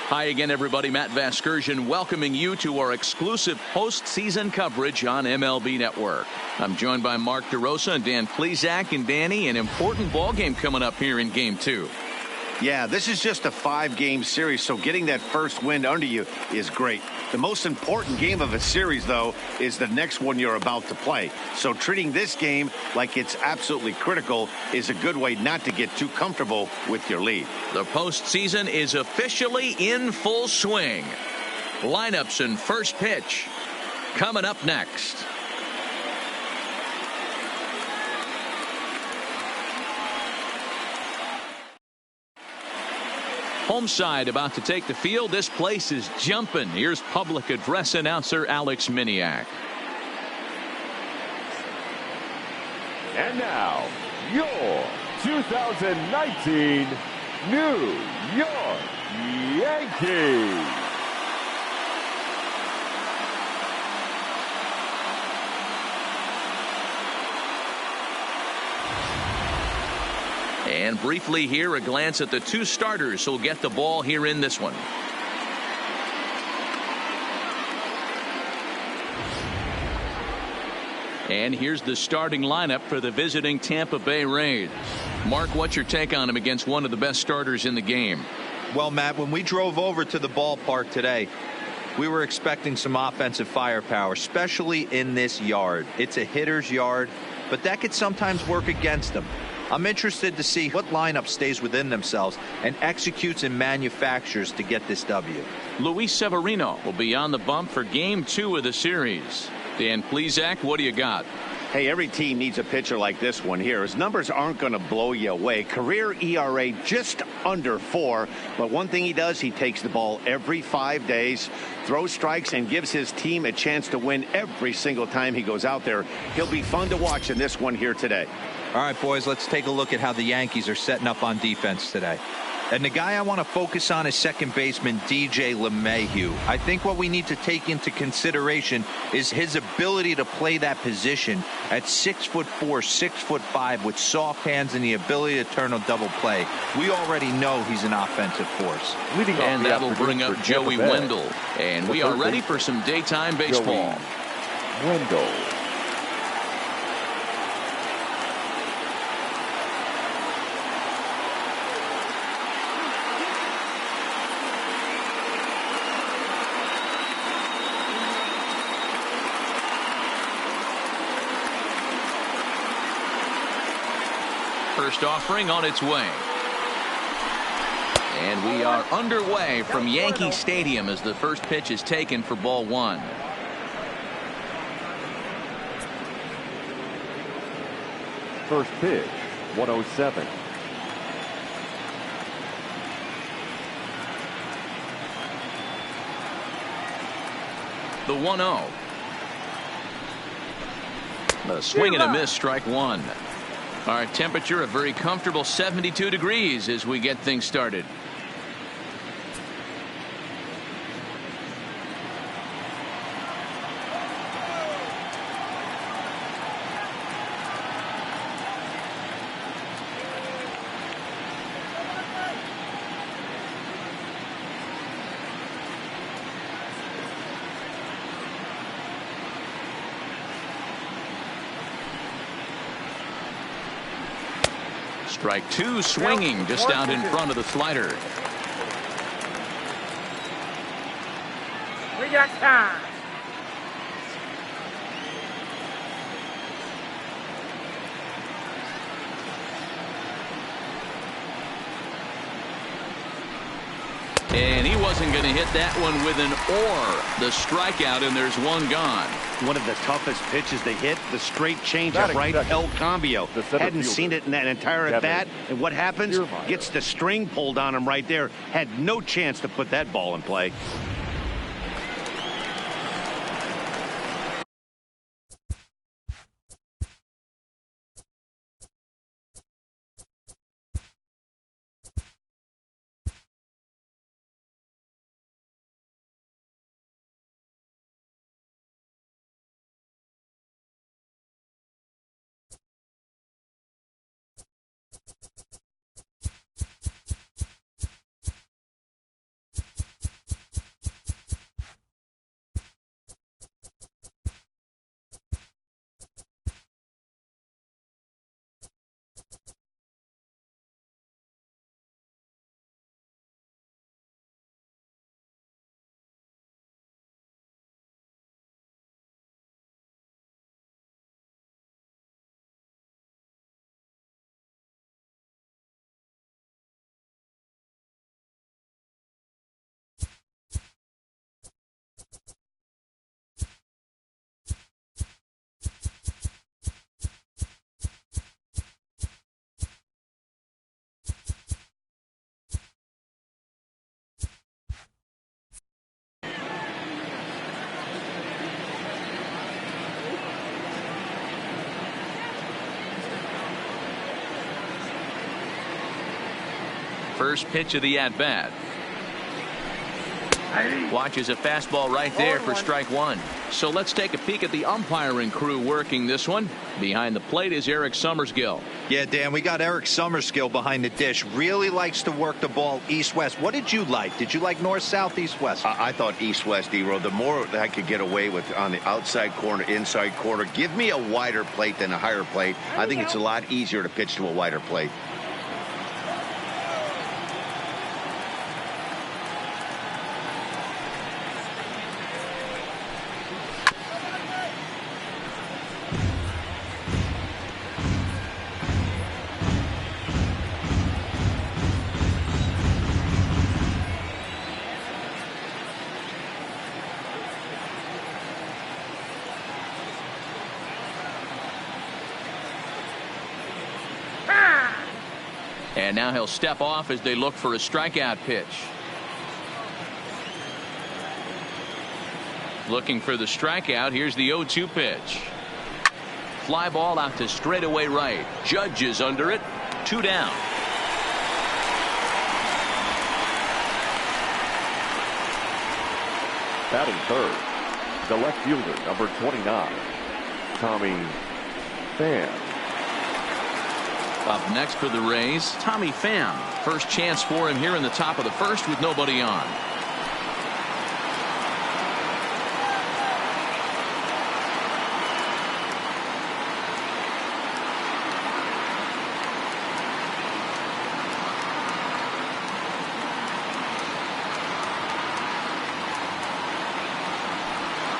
Hi again, everybody. Matt Vasgersian welcoming you to our exclusive postseason coverage on MLB Network. I'm joined by Mark DeRosa and Dan Plesac. And Danny, an important ball game coming up here in Game 2. Yeah, this is just a 5-game series, so getting that first win under you is great. The most important game of a series, though, is the next one you're about to play. So treating this game like it's absolutely critical is a good way not to get too comfortable with your lead. The postseason is officially in full swing. Lineups and first pitch coming up next. Home side about to take the field. This place is jumping. Here's public address announcer Alex Miniak. And now, your 2019 New York Yankees. And briefly here, a glance at the two starters who'll get the ball here in this one. And here's the starting lineup for the visiting Tampa Bay Rays. Mark, what's your take on him against one of the best starters in the game? Well, Matt, when we drove over to the ballpark today, we were expecting some offensive firepower, especially in this yard. It's a hitter's yard, but that could sometimes work against them. I'm interested to see what lineup stays within themselves and executes and manufactures to get this W. Luis Severino will be on the bump for Game 2 of the series. Dan Plesac, what do you got? Hey, every team needs a pitcher like this one here. His numbers aren't going to blow you away. Career ERA just under 4. But one thing he does, he takes the ball every 5 days, throws strikes, and gives his team a chance to win every single time he goes out there. He'll be fun to watch in this one here today. All right, boys, let's take a look at how the Yankees are setting up on defense today. And the guy I want to focus on is second baseman DJ LeMahieu. I think what we need to take into consideration is his ability to play that position at 6'4", 6'5", with soft hands and the ability to turn a double play. We already know he's an offensive force. And that'll bring up Joey Wendell. And we are ready for some daytime baseball. Wendell. First offering on its way. And we are underway from Yankee Stadium as the first pitch is taken for ball 1. First pitch, 107. The 1-0. A swing and a miss, strike 1. Our temperature a very comfortable 72 degrees as we get things started. Strike 2, swinging just out in front of the slider. We got time. And he wasn't going to hit that one with an the strikeout, and there's one gone. One of the toughest pitches to hit, the straight changeup, right? El Cambio. Hadn't seen it in that entire at bat. And what happens? Gets the string pulled on him right there. Had no chance to put that ball in play. First pitch of the at-bat. Watches a fastball right there for strike one. So let's take a peek at the umpiring crew working this one. Behind the plate is Eric Summersgill. Yeah, Dan, we got Eric Summersgill behind the dish. Really likes to work the ball east-west. What did you like? Did you like north-south, east-west? I thought east-west, D-Row. The more I could get away with on the outside corner, inside corner, give me a wider plate than a higher plate. I think it's a lot easier to pitch to a wider plate. And now he'll step off as they look for a strikeout pitch. Looking for the strikeout. Here's the 0-2 pitch. Fly ball out to straightaway right. Judge is under it. 2 down. Batting third, the left fielder, number 29, Tommy Pham. Up next for the Rays, Tommy Pham. First chance for him here in the top of the first with nobody on.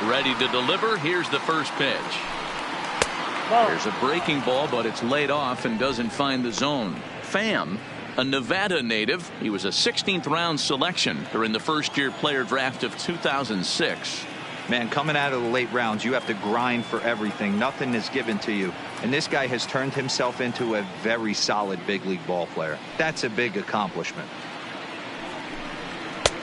Ready to deliver. Here's the first pitch. There's a breaking ball, but it's laid off and doesn't find the zone. Pham, a Nevada native. He was a 16th round selection during the first-year player draft of 2006. Man, coming out of the late rounds, you have to grind for everything. Nothing is given to you. And this guy has turned himself into a very solid big league ball player. That's a big accomplishment.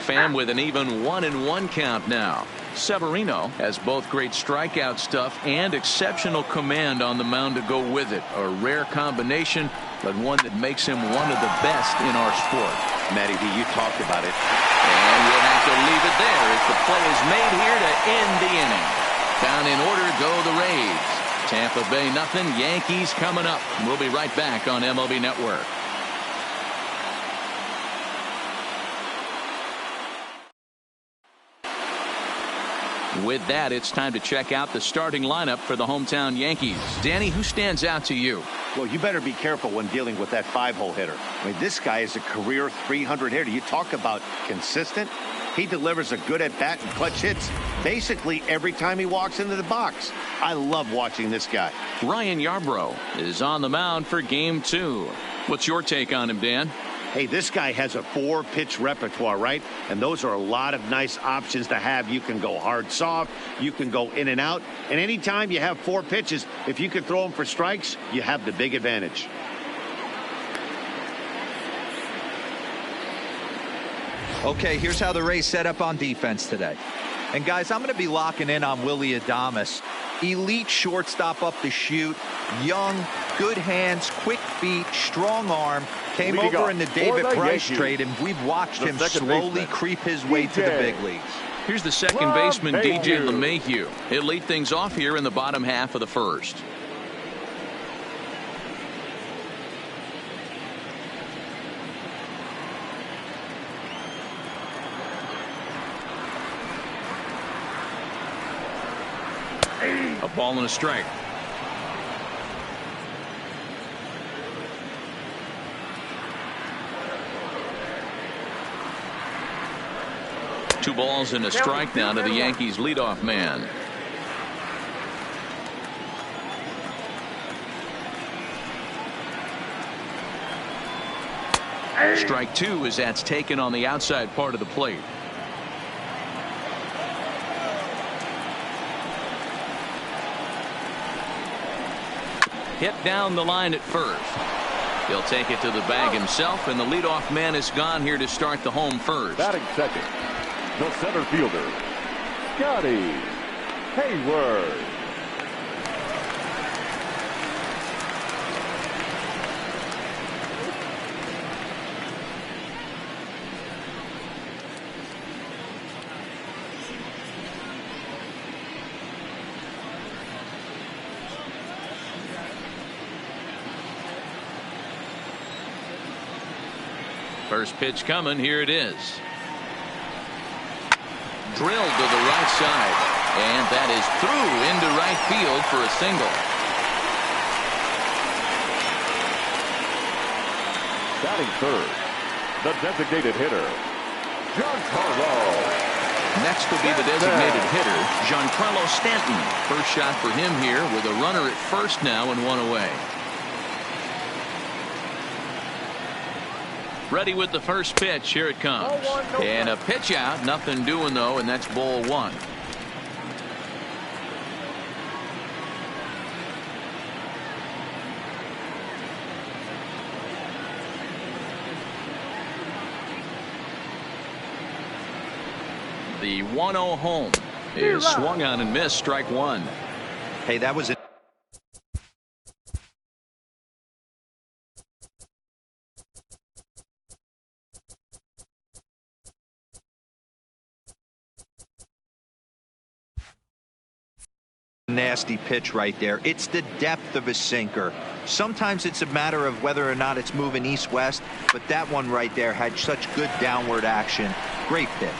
Pham with an even 1-1 count now. Severino has both great strikeout stuff and exceptional command on the mound to go with it. A rare combination, but one that makes him one of the best in our sport. Matty V, you talked about it. And we'll have to leave it there as the play is made here to end the inning. Down in order go the Rays. Tampa Bay nothing. Yankees coming up. We'll be right back on MLB Network. With that, it's time to check out the starting lineup for the hometown Yankees. Danny, who stands out to you? Well, you better be careful when dealing with that 5-hole hitter. I mean, this guy is a career 300 hitter. You talk about consistent. He delivers a good at-bat and clutch hits basically every time he walks into the box. I love watching this guy. Ryan Yarbrough is on the mound for Game 2. What's your take on him, Dan? Hey, this guy has a 4-pitch repertoire, right? And those are a lot of nice options to have. You can go hard, soft. You can go in and out. And anytime you have 4 pitches, if you can throw them for strikes, you have the big advantage. Okay, here's how the Rays set up on defense today. And guys, I'm going to be locking in on Willy Adames. Elite shortstop up the chute, young, good hands, quick feet, strong arm. Came over in the David Price trade, and we've watched him slowly creep his way to the big leagues. Here's the second baseman, DJ LeMahieu. He'll lead things off here in the bottom half of the first. A ball and a strike. Two balls and a strike now to the Yankees leadoff man. Strike 2 as that's taken on the outside part of the plate. Hit down the line at first. He'll take it to the bag himself, and the leadoff man is gone here to start the home first. Batting second, the center fielder, Scotty Hayward. First pitch coming. Here it is. Drilled to the right side. And that is through into right field for a single. Batting third, the designated hitter, Giancarlo. Next will be the designated hitter, Giancarlo Stanton. First shot for him here with a runner at first now and one away. Ready with the first pitch. Here it comes. And a pitch out. Nothing doing, though, and that's ball one. The 1-0 home is swung on and missed. Strike one. Hey, that was a nasty pitch right there. It's the depth of a sinker. Sometimes it's a matter of whether or not it's moving east-west, but that one right there had such good downward action. Great pitch.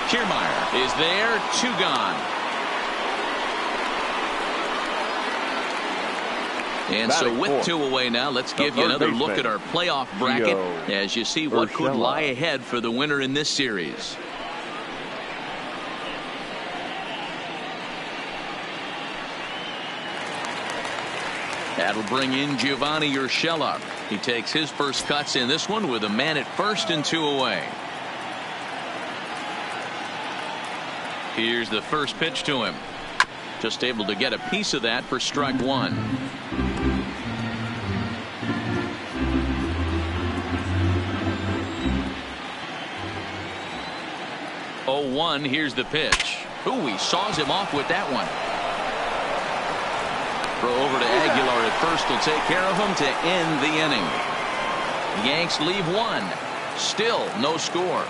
Kiermaier is there. 2 gone. And so with 2 away now, let's give you another look at our playoff bracket as you see what could lie ahead for the winner in this series. That'll bring in Giovanni Urshela. He takes his first cuts in this one with a man at first and 2 away. Here's the first pitch to him. Just able to get a piece of that for strike one. Oh, 1. Here's the pitch. Ooh, he saws him off with that one. Throw over to Aguilar at first will take care of him to end the inning. The Yanks leave 1. Still no score.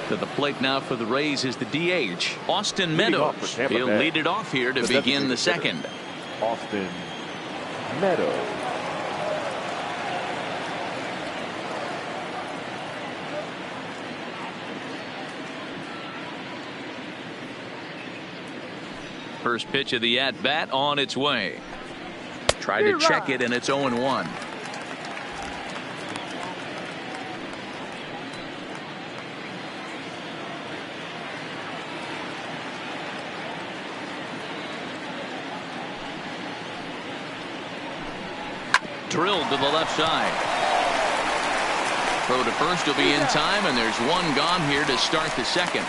To the plate now for the Rays is the DH, Austin Meadows. He'll lead it off here to begin the second. Austin Meadows. First pitch of the at-bat on its way. Tried to check it, and it's 0-1. Drilled to the left side. Throw to first will be in time, and there's 1 gone here to start the second.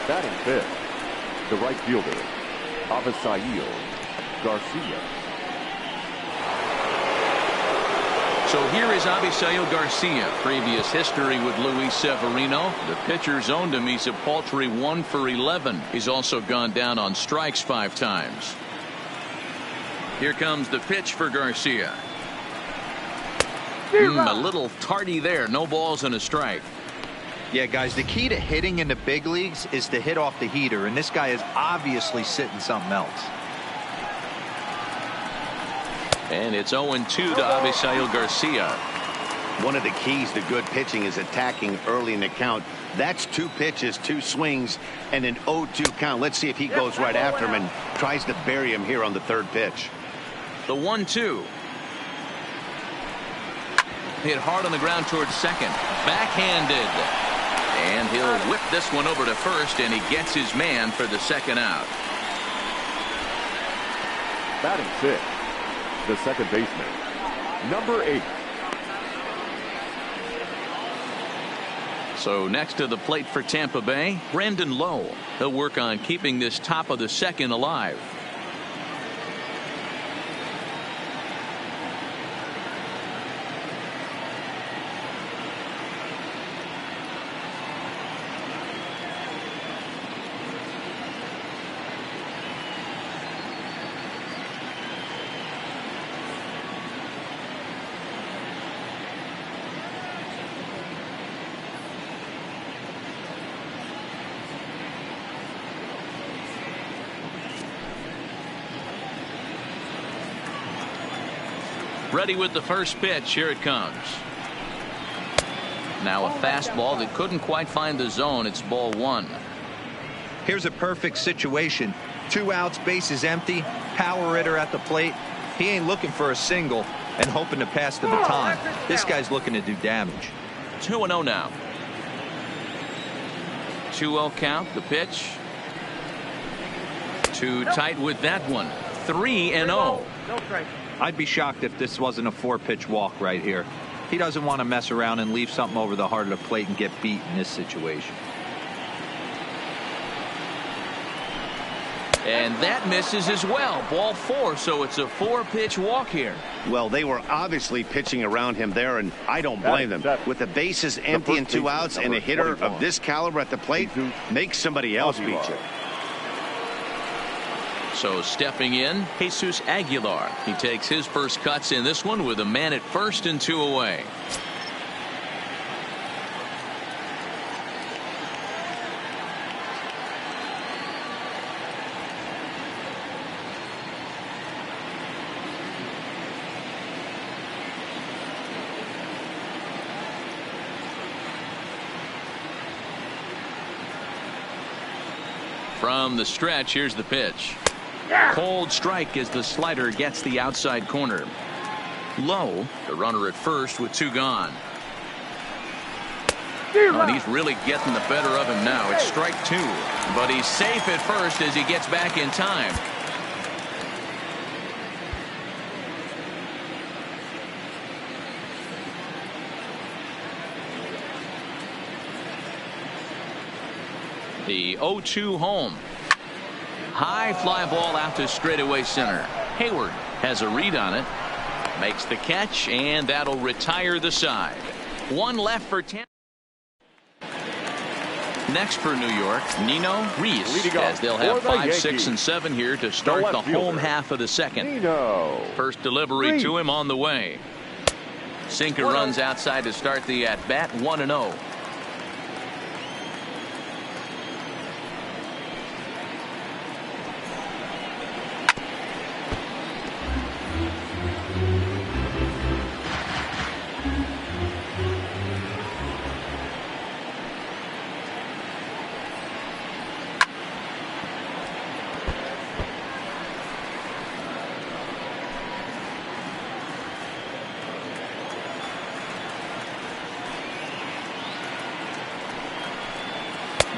Batting fifth, the right fielder, Avisail Garcia. So here is Avisail Garcia. Previous history with Luis Severino. The pitcher's owned him. He's a paltry 1 for 11. He's also gone down on strikes 5 times. Here comes the pitch for Garcia. A little tardy there. No balls and a strike. Yeah, guys, the key to hitting in the big leagues is to hit off the heater, and this guy is obviously sitting something else. And it's 0-2 to Avisail Garcia. One of the keys to good pitching is attacking early in the count. That's 2 pitches, 2 swings, and an 0-2 count. Let's see if he goes right after him and tries to bury him here on the 3rd pitch. The 1-2. Hit hard on the ground towards second. Backhanded. And he'll whip this one over to first, and he gets his man for the second out. Batting fifth, the second baseman, number 8. So next to the plate for Tampa Bay, Brandon Lowe. He'll work on keeping this top of the second alive. Ready with the first pitch. Here it comes. Now a fastball that couldn't quite find the zone. It's ball one. Here's a perfect situation. 2 outs, bases empty, power hitter at the plate. He ain't looking for a single and hoping to pass the baton. This guy's looking to do damage. 2-0 now. 2-0 count. The pitch. Too tight with that one. 3-0. I'd be shocked if this wasn't a 4-pitch walk right here. He doesn't want to mess around and leave something over the heart of the plate and get beat in this situation. And that misses as well. Ball 4, so it's a 4-pitch walk here. Well, they were obviously pitching around him there, and I don't blame them. With the bases empty and 2 outs and a hitter of this caliber at the plate, makes somebody else beat you. So stepping in, Jesus Aguilar. He takes his first cuts in this one with a man at first and 2 away. From the stretch, here's the pitch. Cold strike as the slider gets the outside corner. Low, the runner at first with 2 gone. And he's really getting the better of him now. It's strike 2. But he's safe at first as he gets back in time. The 0-2 home. High fly ball out to straightaway center. Hayward has a read on it. Makes the catch, and that'll retire the side. 1 left for Tampa. Next for New York, Nino Reese, as they'll have 5, 6, and 7 here to start the home half of the second. First delivery to him on the way. Sinker runs outside to start the at-bat. 1-0.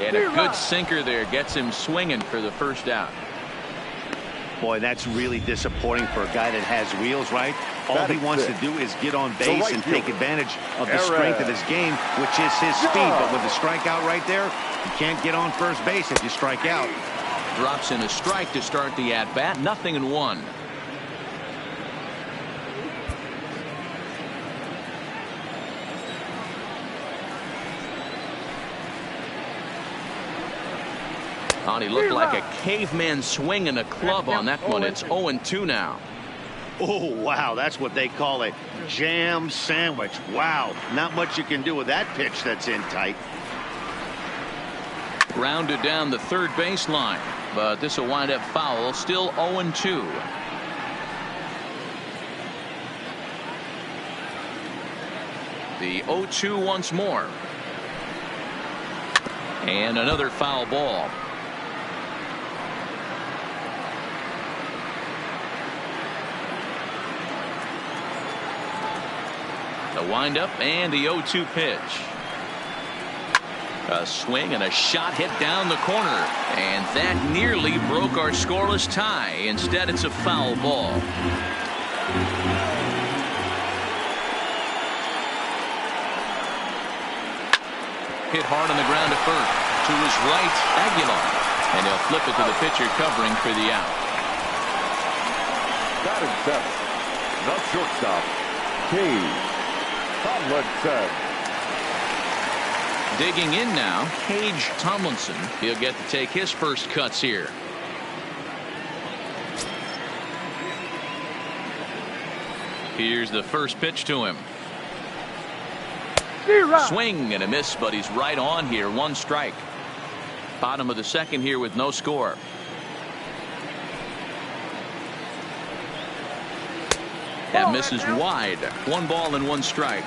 And a good sinker there gets him swinging for the first out. Boy, that's really disappointing for a guy that has wheels, right? All he wants to do is get on base and take advantage of the strength of his game, which is his speed. But with the strikeout right there, you can't get on first base if you strike out. Drops in a strike to start the at-bat. 0-1. Oh, he looked like a caveman swinging a club on that one. It's 0-2 now. Oh, wow. That's what they call a jam sandwich. Wow. Not much you can do with that pitch that's in tight. Grounded down the third baseline, but this will wind up foul. Still 0-2. The 0-2 once more. And another foul ball. The windup and the 0-2 pitch. A swing and a shot hit down the corner. And that nearly broke our scoreless tie. Instead, it's a foul ball. Hit hard on the ground to first. To his right, Aguilar. And he'll flip it to the pitcher covering for the out. Batting seventh, the shortstop, Cage Tomlinson. Digging in now, Cage Tomlinson. He'll get to take his first cuts here. Here's the first pitch to him. Swing and a miss, but he's right on here. 1 strike. Bottom of the second here with no score. That misses wide. 1 ball and 1 strike.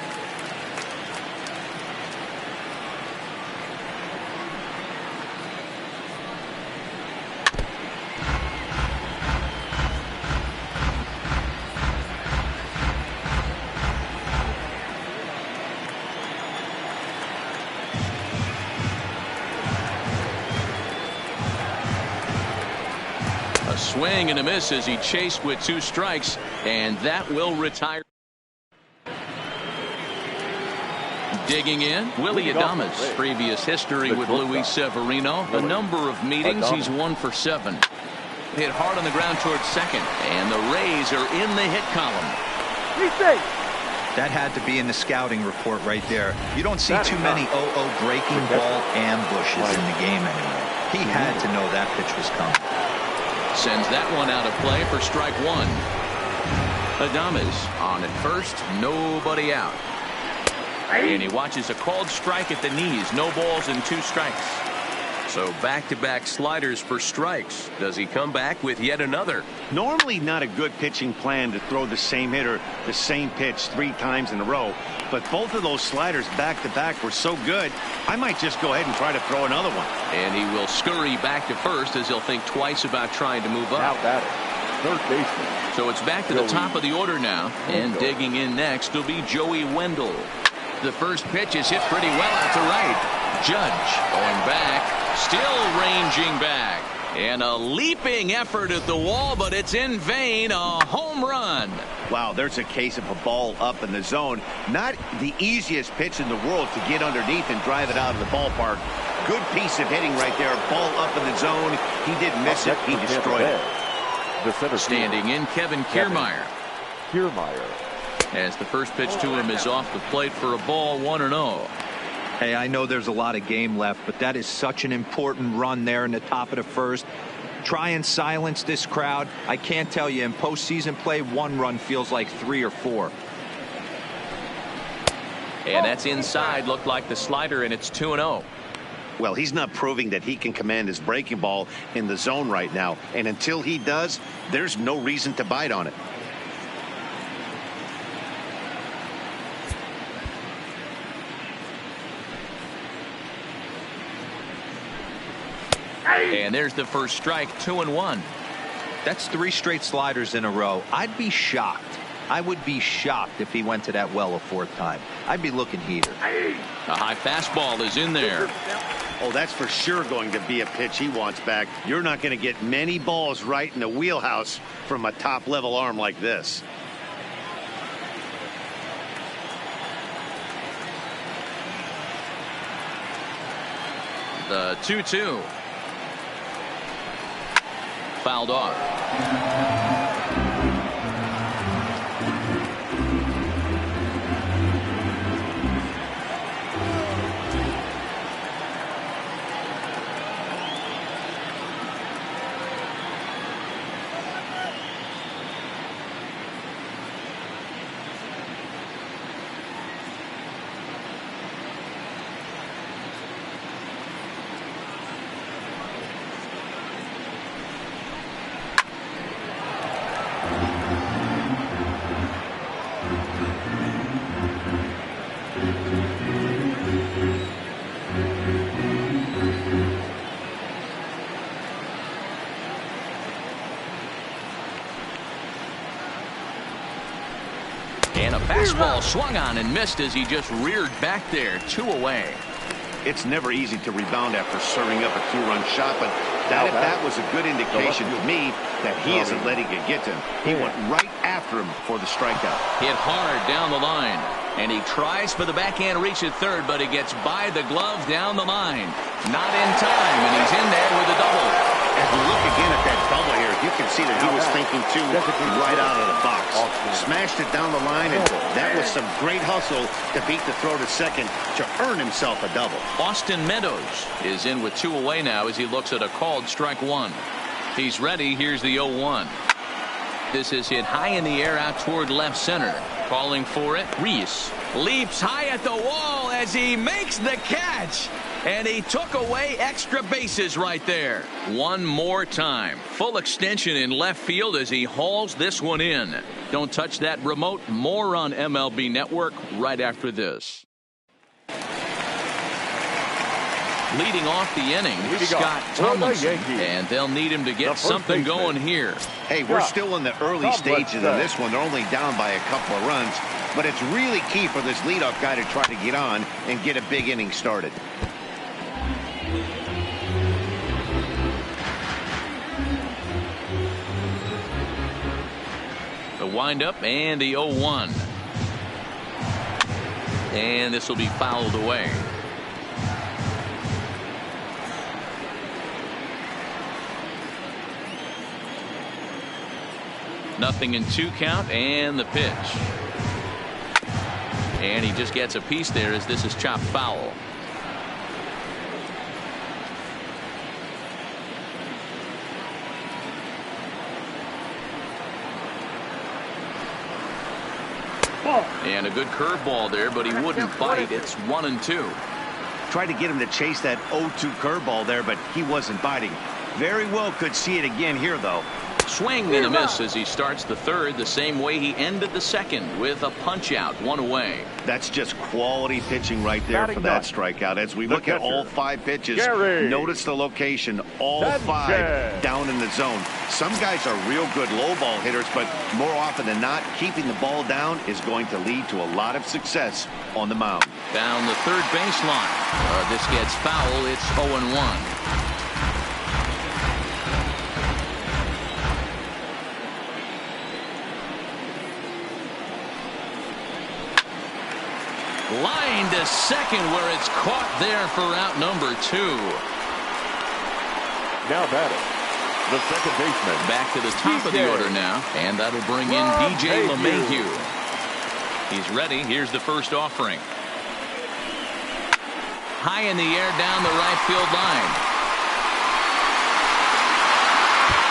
A swing and a miss as he chased with 2 strikes, and that will retire. Digging in, Willie Adames. Previous history with Luis Severino. A number of meetings, he's 1 for 7. Hit hard on the ground towards second, and the Rays are in the hit column. That had to be in the scouting report right there. You don't see too many 0-0 breaking ball ambushes in the game anymore. He had to know that pitch was coming. Sends that one out of play for strike 1. Adames on at first, nobody out. And he watches a called strike at the knees. No balls and 2 strikes. So back-to-back sliders for strikes. Does he come back with yet another? Normally not a good pitching plan to throw the same hitter the same pitch 3 times in a row. But both of those sliders back-to-back were so good, I might just go ahead and try to throw another one. And he will scurry back to first as he'll think twice about trying to move up. Now batting, third baseman. So it's back to the top of the order now. And digging in next will be Joey Wendell. The first pitch is hit pretty well out to right. Judge going back, still ranging back. And a leaping effort at the wall, but it's in vain. A home run. Wow, there's a case of a ball up in the zone. Not the easiest pitch in the world to get underneath and drive it out of the ballpark. Good piece of hitting right there. Ball up in the zone. He didn't miss it. He destroyed it. The center Standing in, Kevin Kiermaier. Kiermaier. As the first pitch to him is off the plate for a ball, 1-0. Hey, I know there's a lot of game left, but that is such an important run there in the top of the first. Try and silence this crowd. I can't tell you, in postseason play, 1 run feels like 3 or 4. And that's inside. Looked like the slider, and it's 2-0. Well, he's not proving that he can command his breaking ball in the zone right now. And until he does, there's no reason to bite on it. And there's the first strike, 2-1. That's 3 straight sliders in a row. I'd be shocked. I would be shocked if he went to that well a 4th time. I'd be looking heater. A high fastball is in there. Oh, that's for sure going to be a pitch he wants back. You're not going to get many balls right in the wheelhouse from a top-level arm like this. The 2-2. Fouled off. And a fastball swung on and missed as he just reared back there. 2 away. It's never easy to rebound after serving up a 2-run shot, but that was a good indication to me that he isn't letting it get to him. He went right after him for the strikeout. Hit hard down the line. And he tries for the backhand reach at third, but he gets by the glove down the line. Not in time, and he's in there with a double. As we look again at that double here, you can see that he was thinking, too, right out of the box. Smashed it down the line, and that was some great hustle to beat the throw to second to earn himself a double. Austin Meadows is in with 2 away now as he looks at a called strike 1. He's ready. Here's the 0-1. This is hit high in the air out toward left center. Calling for it, Reese leaps high at the wall as he makes the catch. And he took away extra bases right there. One more time. Full extension in left field as he hauls this one in. Don't touch that remote. More on MLB Network right after this. Leading off the inning, Scott Tomlinson, and they'll need him to get something going here. Hey, we're still in the early stages of this one. They're only down by a couple of runs, but it's really key for this leadoff guy to try to get on and get a big inning started. The windup and the 0-1. And this will be fouled away. Nothing in 2 count, and the pitch. And he just gets a piece there as this is chopped foul. And a good curveball there, but he wouldn't bite. It's 1-2. Tried to get him to chase that 0-2 curveball there, but he wasn't biting. Very well could see it again here, though. Swing and a miss as he starts the third the same way he ended the second with a punch out, 1 away. That's just quality pitching right there for that strikeout. As we look at all 5 pitches, notice the location, all 5 down in the zone. Some guys are real good low ball hitters, but more often than not, keeping the ball down is going to lead to a lot of success on the mound. Down the third baseline. This gets foul. It's 0-1. Line to second where it's caught there for out number 2. Now batting, the second baseman. Back to the top of the order now, and that'll bring in DJ LeMahieu. He's ready. Here's the first offering. High in the air down the right field line.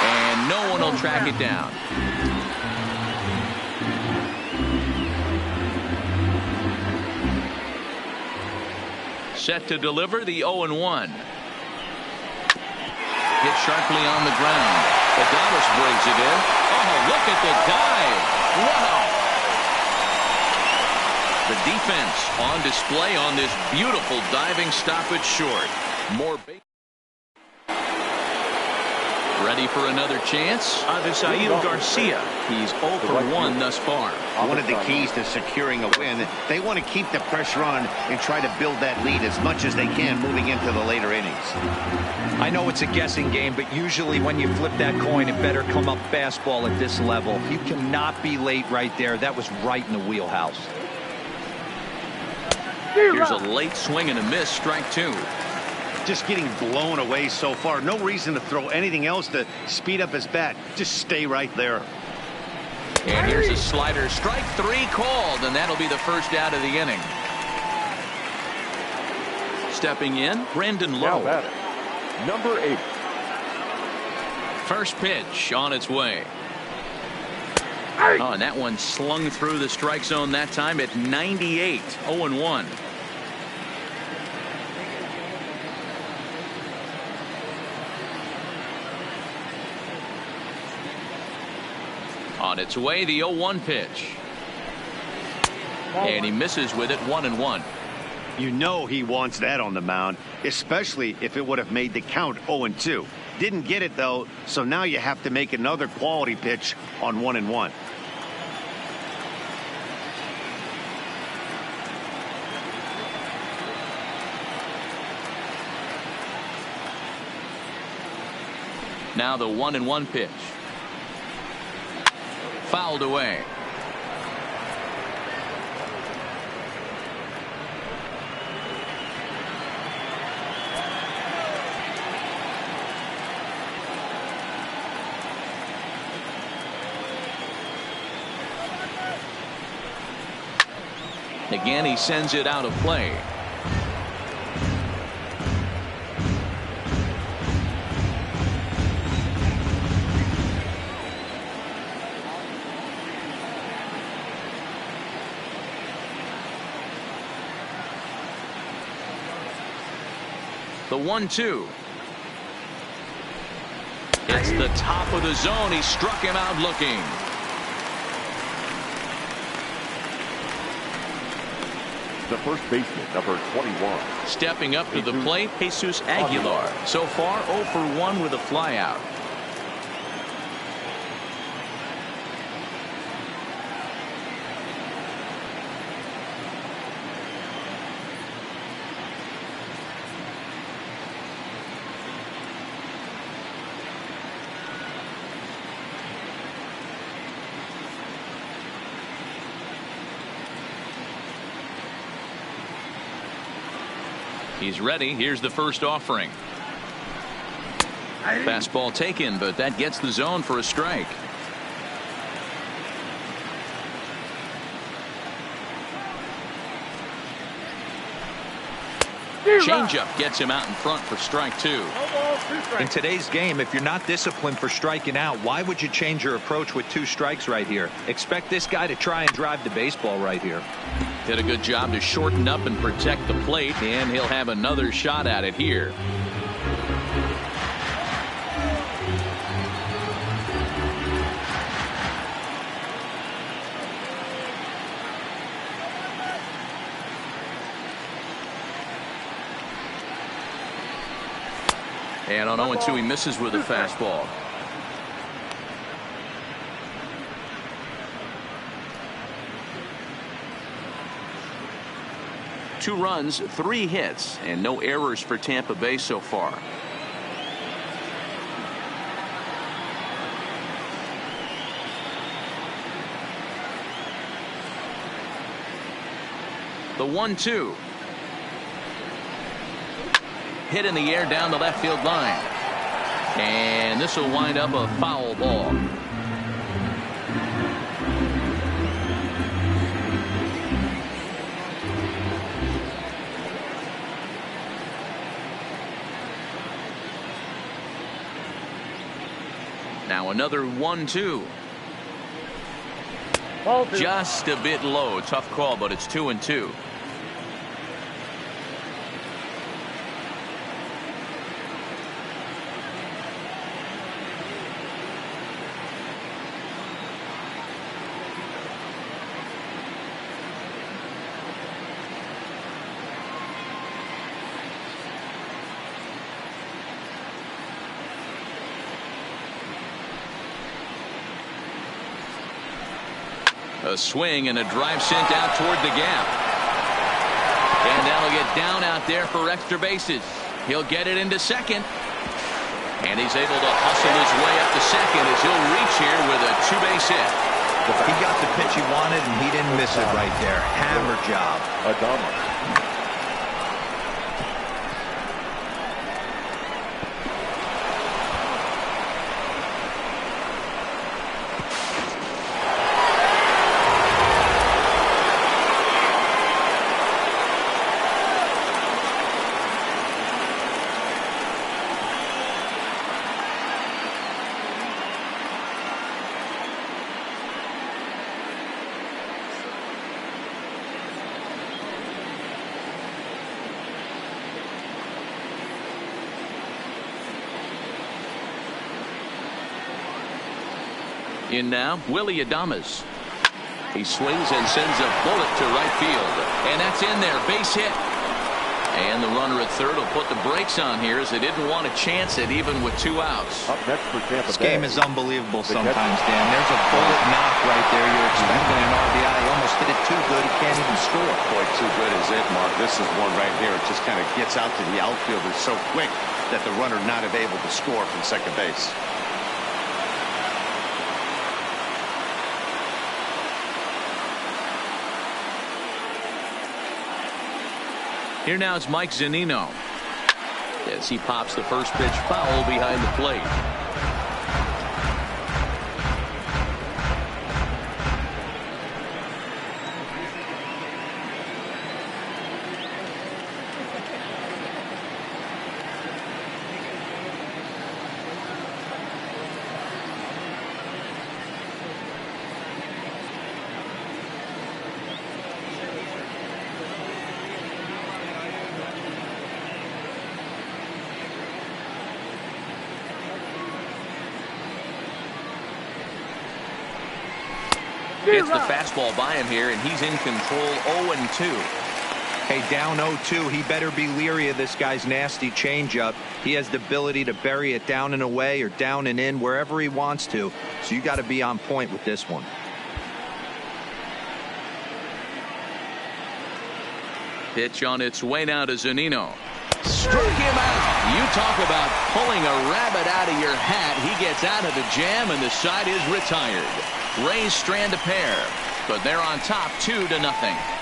And no one will track it down. Set to deliver the 0-1. Hit sharply on the ground. Adames brings it in. Oh, look at the dive. Wow. The defense on display on this beautiful diving stoppage short. More base. Ready for another chance? Avisail Garcia. He's 0 for 1 thus far. One of the keys to securing a win, they want to keep the pressure on and try to build that lead as much as they can moving into the later innings. I know it's a guessing game, but usually when you flip that coin, it better come up fastball at this level. You cannot be late right there. That was right in the wheelhouse. Here's a late swing and a miss, strike 2. Just getting blown away so far. No reason to throw anything else to speed up his bat. Just stay right there. And here's a slider. Strike 3 called, and that'll be the first out of the inning. Stepping in, Brandon Lowe. Now batting, number 8. First pitch on its way. Oh, and that one slung through the strike zone that time at 98. 0-1. On its way, the 0-1 pitch. And he misses with it, 1-1. You know he wants that on the mound, especially if it would have made the count 0-2. Didn't get it, though, so now you have to make another quality pitch on 1-1. Now the 1-1 pitch. Fouled away. Again, he sends it out of play. The 1-2. It's the top of the zone. He struck him out looking. The first baseman, number 21. Stepping up to the plate, Jesus Aguilar. So far, 0 for 1 with a flyout. He's ready. Here's the first offering. Fastball taken, but that gets the zone for a strike. Changeup gets him out in front for strike 2. In today's game, if you're not disciplined for striking out, why would you change your approach with 2 strikes right here? Expect this guy to try and drive the baseball right here. Did a good job to shorten up and protect the plate, and he'll have another shot at it here. And on 0-2, he misses with a fastball. Two runs, 3 hits, and no errors for Tampa Bay so far. The 1-2. Hit in the air down the left field line. And this will wind up a foul ball. Now another 1-2. Just a bit low. Tough call, but it's 2-2. A swing and a drive sent out toward the gap. And that'll get down out there for extra bases. He'll get it into second. And he's able to hustle his way up to second as he'll reach here with a 2-base hit. He got the pitch he wanted, and he didn't miss it right there. Hammer job. Adama. In now, Willie Adames. He swings and sends a bullet to right field. And that's in there. Base hit. And the runner at third will put the brakes on here as they didn't want to chance it even with 2 outs. Up next for Tampa Bay. This game is unbelievable sometimes, Dan. There's a bullet knock right there. You're expecting an RBI. He almost hit it too good. He can't even score. Boy, too good is it, Mark. This is one right here. It just kind of gets out to the outfielder so quick that the runner not able to score from second base. Here now is Mike Zunino as he pops the first pitch foul behind the plate. Hits the fastball by him here, and he's in control 0-2. Hey, down 0-2, he better be leery of this guy's nasty changeup. He has the ability to bury it down and away or down and in, wherever he wants to. So you got to be on point with this one. Pitch on its way now to Zunino. Struck him out. You talk about pulling a rabbit out of your hat. He gets out of the jam, and the side is retired. Rays strand a pair, but they're on top 2-0.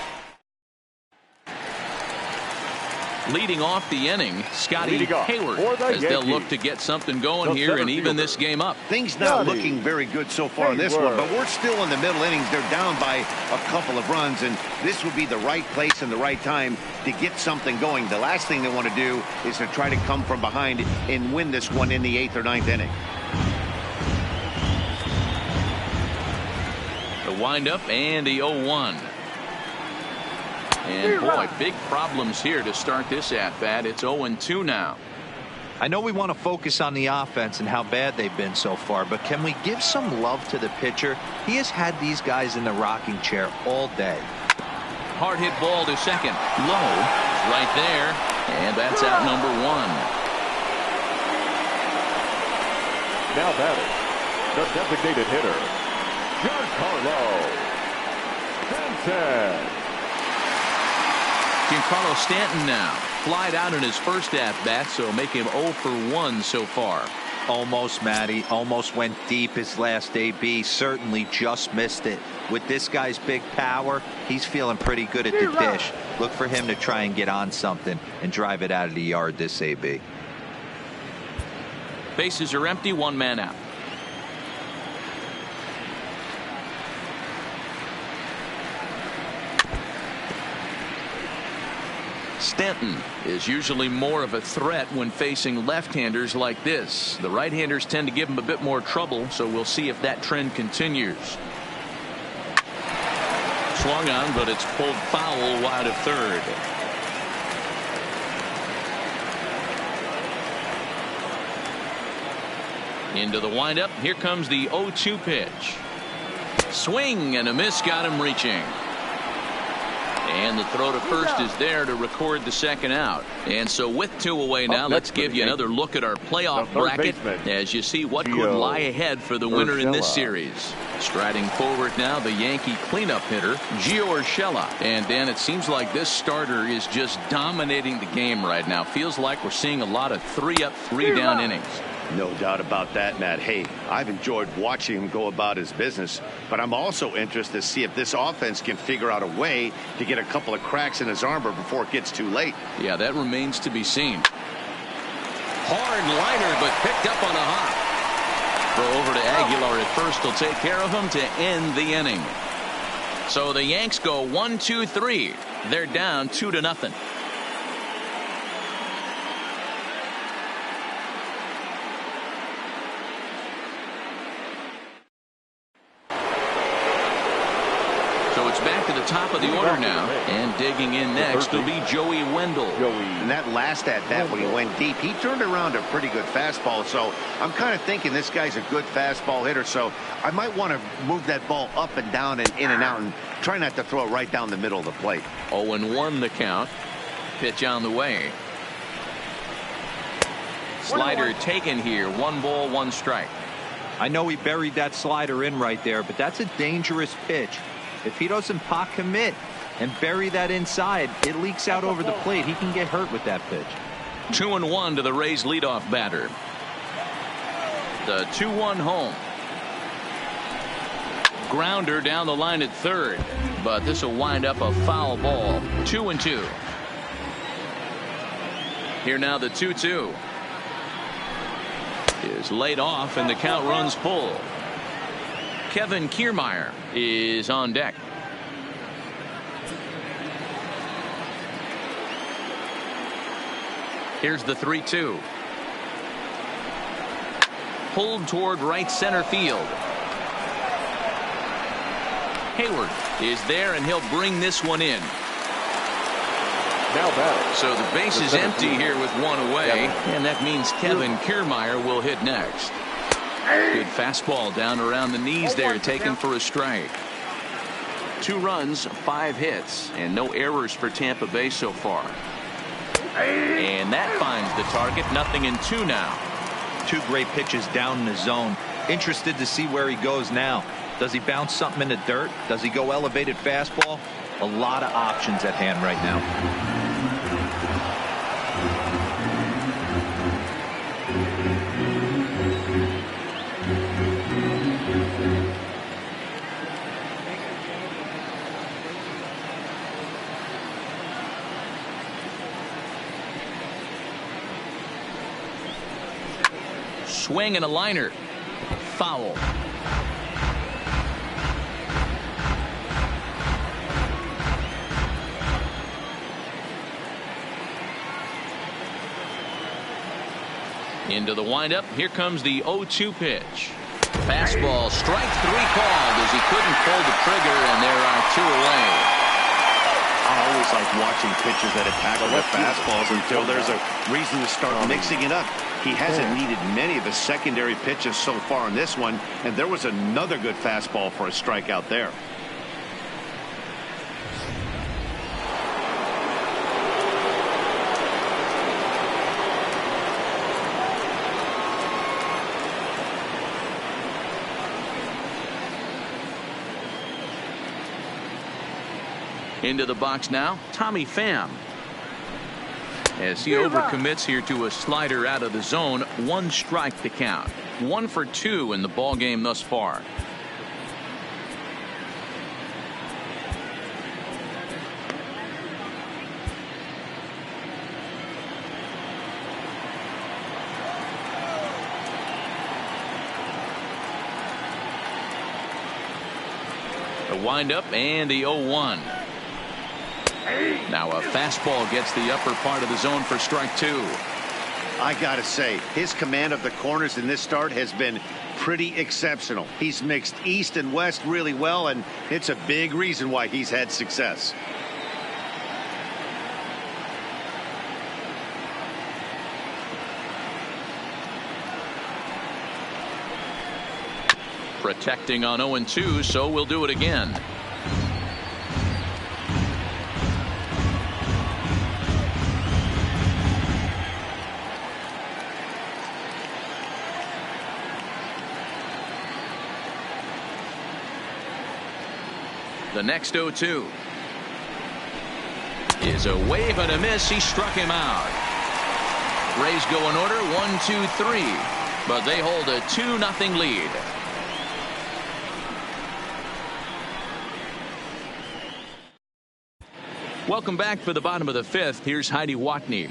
Leading off the inning, Scotty Hayward, as they'll look to get something going here and even this game up. Things not looking very good so far in this one, but we're still in the middle innings. They're down by a couple of runs, and this would be the right place and the right time to get something going. The last thing they want to do is to try to come from behind and win this one in the 8th or 9th inning. The windup and the 0-1. And boy, big problems here to start this at-bat. It's 0-2 now. I know we want to focus on the offense and how bad they've been so far, but can we give some love to the pitcher? He has had these guys in the rocking chair all day. Hard hit ball to second. Low, right there. And that's out number 1. Now batting, the designated hitter, Giancarlo Stanton. Giancarlo Stanton now flied out in his first at-bat, so make him 0 for 1 so far. Almost, Matty. Almost went deep his last AB. Certainly just missed it. With this guy's big power, he's feeling pretty good at the dish. Look for him to try and get on something and drive it out of the yard this AB. Bases are empty, 1 man out. Stanton is usually more of a threat when facing left-handers like this. The right-handers tend to give him a bit more trouble, so we'll see if that trend continues. Swung on, but it's pulled foul wide of third. Into the windup. Here comes the 0-2 pitch. Swing and a miss, got him reaching. And the throw to first is there to record the second out. And so with 2 away now, let's give you another look at our playoff bracket as you see what could lie ahead for the winner in this series. Striding forward now, the Yankee cleanup hitter, Gio Urshela. And Dan, it seems like this starter is just dominating the game right now. Feels like we're seeing a lot of 3-up, 3-down innings. No doubt about that, Matt. Hey, I've enjoyed watching him go about his business, but I'm also interested to see if this offense can figure out a way to get a couple of cracks in his armor before it gets too late. Yeah, that remains to be seen. Hard liner, but picked up on a hop. Throw over to Aguilar at first. Will take care of him to end the inning. So the Yanks go 1-2-3. They're down 2-0. Back to the top of the order now, and digging in next will be Joey Wendell. And that last at-bat when he went deep, he turned around a pretty good fastball, so I'm kind of thinking this guy's a good fastball hitter, so I might want to move that ball up and down and in and out and try not to throw it right down the middle of the plate. 0-1 the count. Pitch on the way. Slider taken here. 1 ball, 1 strike. I know he buried that slider in right there, but that's a dangerous pitch. If he doesn't pot commit and bury that inside, it leaks out over the plate. He can get hurt with that pitch. 2-1 to the Rays leadoff batter. The 2-1 home. Grounder down the line at third, but this will wind up a foul ball. 2-2. Here now the 2-2 is laid off, and the count runs full. Kevin Kiermaier is on deck. Here's the 3-2. Pulled toward right center field. Hayward is there, and he'll bring this one in. Now batting. So the base is empty here with 1 away, and that means Kevin Kiermaier will hit next. Good fastball down around the knees there, taken for a strike. 2 runs, 5 hits, and no errors for Tampa Bay so far. And that finds the target. 0-2 now. 2 great pitches down in the zone. Interested to see where he goes now. Does he bounce something in the dirt? Does he go elevated fastball? A lot of options at hand right now. Swing and a liner. Foul. Into the windup. Here comes the 0-2 pitch. Fastball, strike 3 called as he couldn't pull the trigger, and there are 2 away. I always like watching pitchers that attack with fastballs until there's a reason to start mixing it up. He hasn't needed many of his secondary pitches so far in this one, and there was another good fastball for a strikeout there. Into the box now, Tommy Pham. As he overcommits here to a slider out of the zone, 1 strike to count. 1 for 2 in the ball game thus far. The windup and the 0-1. Now a fastball gets the upper part of the zone for strike 2. I gotta say, his command of the corners in this start has been pretty exceptional. He's mixed east and west really well, and it's a big reason why he's had success. Protecting on 0-2, so we'll do it again. The next 0-2 is a wave and a miss. He struck him out. Rays go in order 1-2-3, but they hold a 2-0 lead. Welcome back for the bottom of the 5th. Here's Heidi Watney.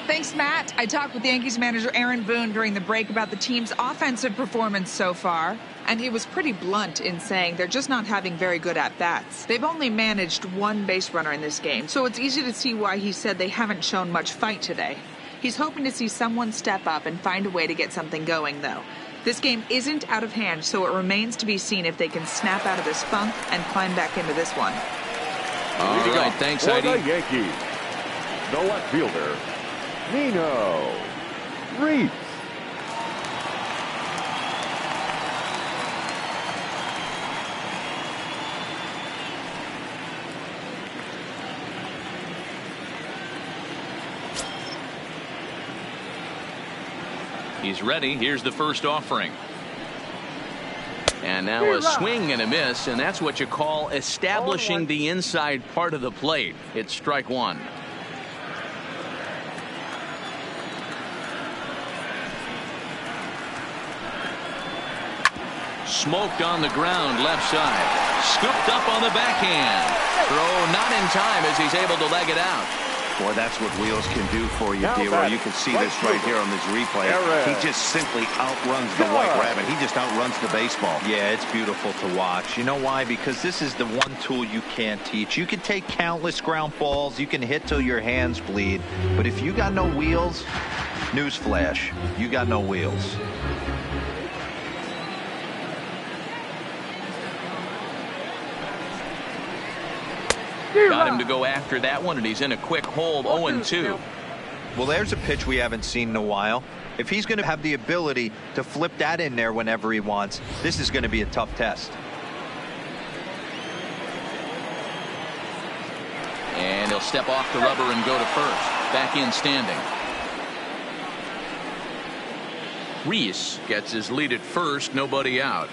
Thanks, Matt. I talked with Yankees manager Aaron Boone during the break about the team's offensive performance so far, and he was pretty blunt in saying they're just not having very good at-bats. They've only managed 1 base runner in this game, so it's easy to see why he said they haven't shown much fight today. He's hoping to see someone step up and find a way to get something going, though. This game isn't out of hand, so it remains to be seen if they can snap out of this funk and climb back into this one. All right, thanks, For Heidi. the Yankees, the left fielder, Nino Reitz. He's ready. Here's the first offering. And now a swing and a miss, and that's what you call establishing the inside part of the plate. It's strike 1. Smoked on the ground left side. Scooped up on the backhand. Throw not in time as he's able to leg it out. Boy, that's what wheels can do for you, D-Roy. You can see this right here on this replay. He just simply outruns the white rabbit. He just outruns the baseball. Yeah, it's beautiful to watch. You know why? Because this is the one tool you can't teach. You can take countless ground balls. You can hit till your hands bleed. But if you got no wheels, newsflash, you got no wheels. Got him to go after that one, and he's in a quick hold, 0-2. Well, there's a pitch we haven't seen in a while. If he's going to have the ability to flip that in there whenever he wants, this is going to be a tough test. he'll step off the rubber and go to first. Back in standing. Reese gets his lead at first, nobody out.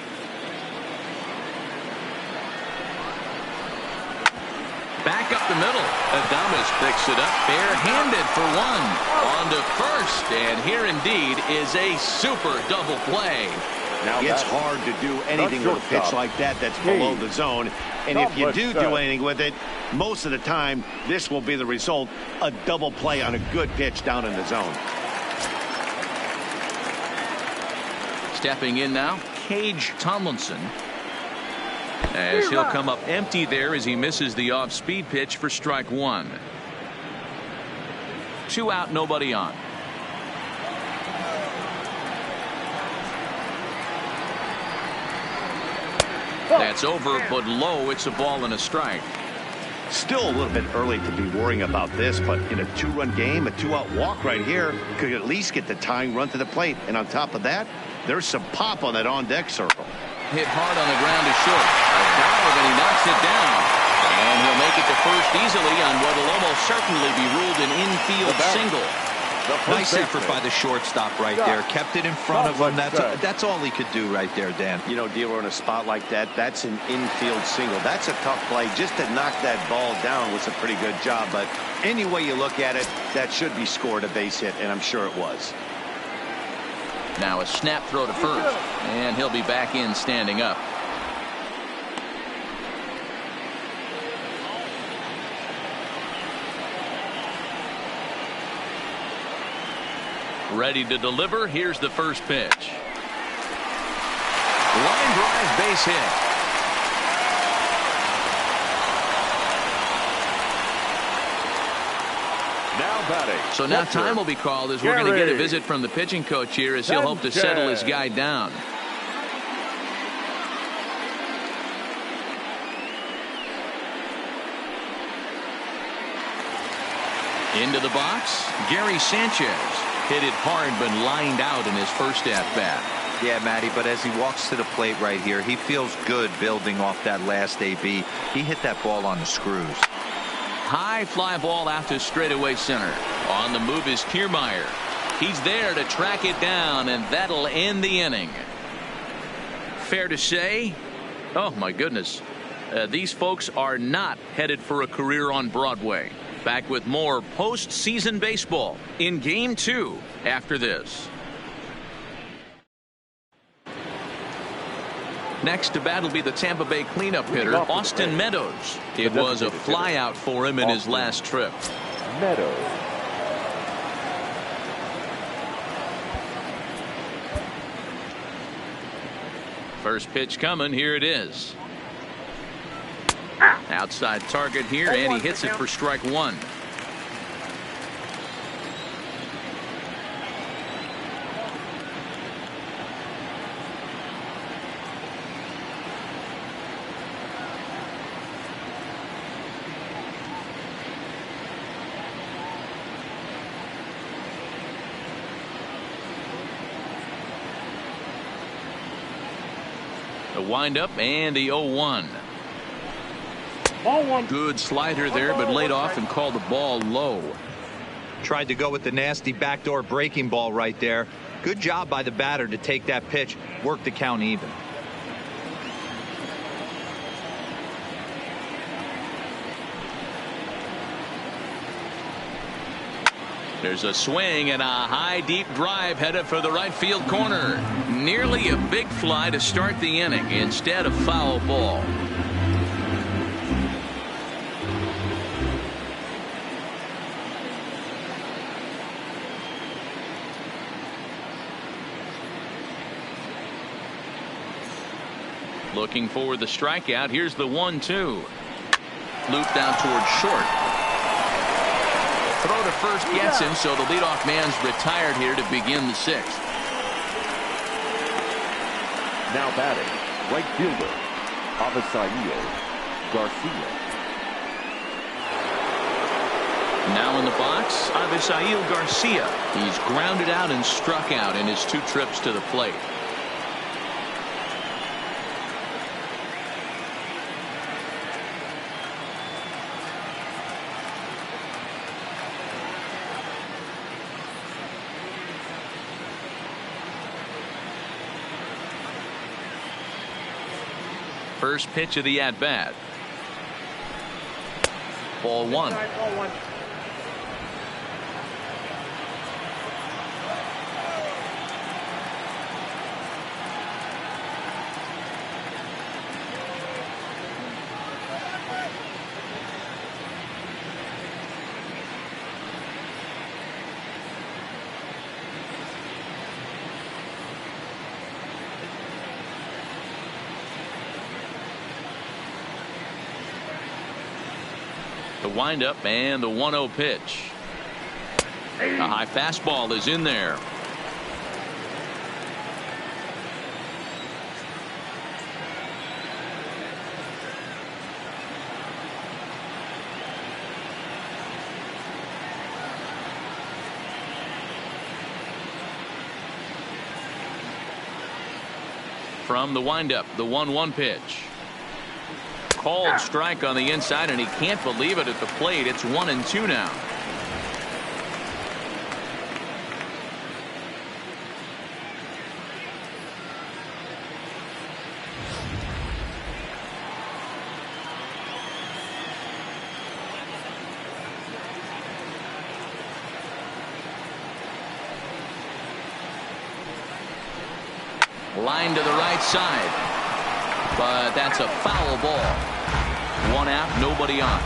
Back up the middle. Adames picks it up barehanded for one. On to first, and here indeed is a super double play. Now it's hard to do anything with a pitch like that that's below the zone. And if you do anything with it, most of the time, this will be the result, a double play on a good pitch down in the zone. Stepping in now, Cage Tomlinson. As he'll come up empty there as he misses the off-speed pitch for strike one. 2 out, nobody on. That's over, but low. It's a ball and a strike. Still a little bit early to be worrying about this, but in a 2-run game, a 2-out walk right here could at least get the tying run to the plate. And on top of that, there's some pop on that on-deck circle. Hit hard on the ground to short. A dive, and he knocks it down. And he'll make it to first easily on what will almost certainly be ruled an infield single. Nice effort by the shortstop right there. Kept it in front of him. That's all he could do right there, Dan. You know, dealer in a spot like that, that's an infield single. That's a tough play. Just to knock that ball down was a pretty good job. But any way you look at it, that should be scored a base hit, and I'm sure it was. Now a snap throw to first, and he'll be back in standing up. Ready to deliver. Here's the first pitch. Line drive, base hit. Now batting. So now time will be called as we're going to get a visit from the pitching coach here as he'll hope to settle his guy down. Into the box, Gary Sanchez. Hit it hard but lined out in his first at-bat. Yeah, Matty, but as he walks to the plate right here, he feels good building off that last AB. He hit that ball on the screws. High fly ball out to straightaway center. On the move is Kiermaier. He's there to track it down, and that'll end the inning. Fair to say, oh my goodness, these folks are not headed for a career on Broadway. Back with more postseason baseball in Game 2 after this. Next to bat will be the Tampa Bay cleanup hitter, Austin Meadows. It was a flyout for him in his last trip. Meadows. First pitch coming. Here it is. Outside target here, and he hits it for strike one. The windup and the 0-1. Good slider there, but laid off and called the ball low. Tried to go with the nasty backdoor breaking ball right there. Good job by the batter to take that pitch, work the count even. There's a swing and a high deep drive headed for the right field corner. Nearly a big fly to start the inning instead of foul ball. Looking for the strikeout. Here's the 1-2. Looped down towards short. Throw to first gets him, so the leadoff man's retired here to begin the sixth. Now batting, right fielder, Avisaíl Garcia. Now in the box, Avisaíl Garcia. He's grounded out and struck out in his 2 trips to the plate. First pitch of the at-bat. Ball one. The windup and the 1-0 pitch. A high fastball is in there. From the windup, the 1-1 pitch. Called strike on the inside, and he can't believe it at the plate. It's 1-2 now. Line to the right side. But that's a foul ball. One out, nobody on.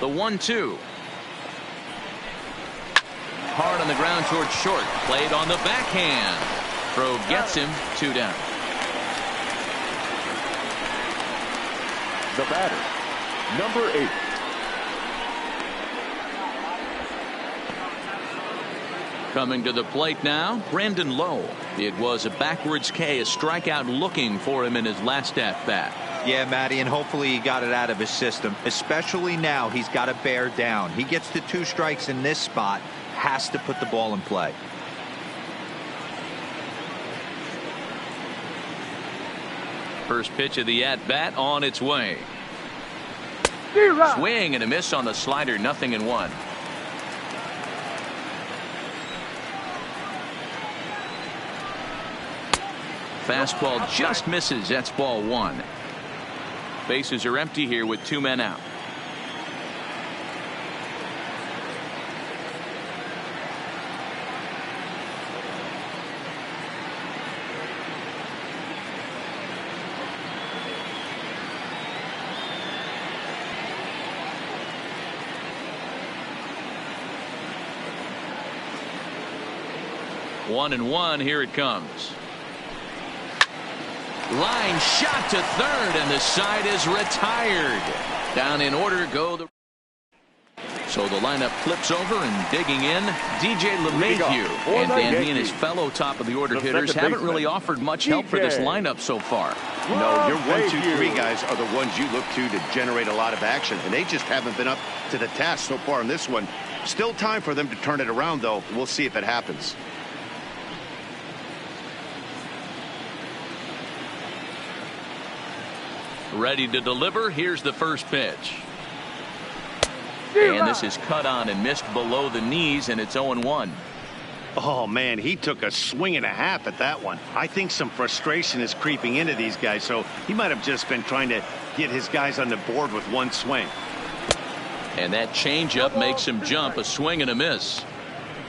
The 1-2. Hard on the ground towards short. Played on the backhand. Throw gets him. 2 down. The batter, number 8. Coming to the plate now, Brandon Lowe. It was a backwards K, a strikeout looking for him in his last at-bat. Yeah, Matty, and hopefully he got it out of his system. Especially now, he's got to bear down. He gets the 2 strikes in this spot, has to put the ball in play. First pitch of the at-bat on its way. Swing and a miss on the slider, 0-1. Fastball just misses. That's ball 1. Bases are empty here with 2 men out. One and one. Here it comes. Line shot to third, and the side is retired. Down in order go the. So the lineup flips over, and digging in, DJ LeMahieu. And Dan, he and his fellow top of the order hitters haven't really offered much help for this lineup so far. No, your 1, 2, 3 guys are the ones you look to generate a lot of action, and they just haven't been up to the task so far in this one. Still time for them to turn it around, though. We'll see if it happens. Ready to deliver. Here's the first pitch. And this is cut on and missed below the knees, and it's 0-1. Oh, man, he took a swing and a half at that one. I think some frustration is creeping into these guys, so he might have just been trying to get his guys on the board with one swing. And that changeup makes him jump. A swing and a miss.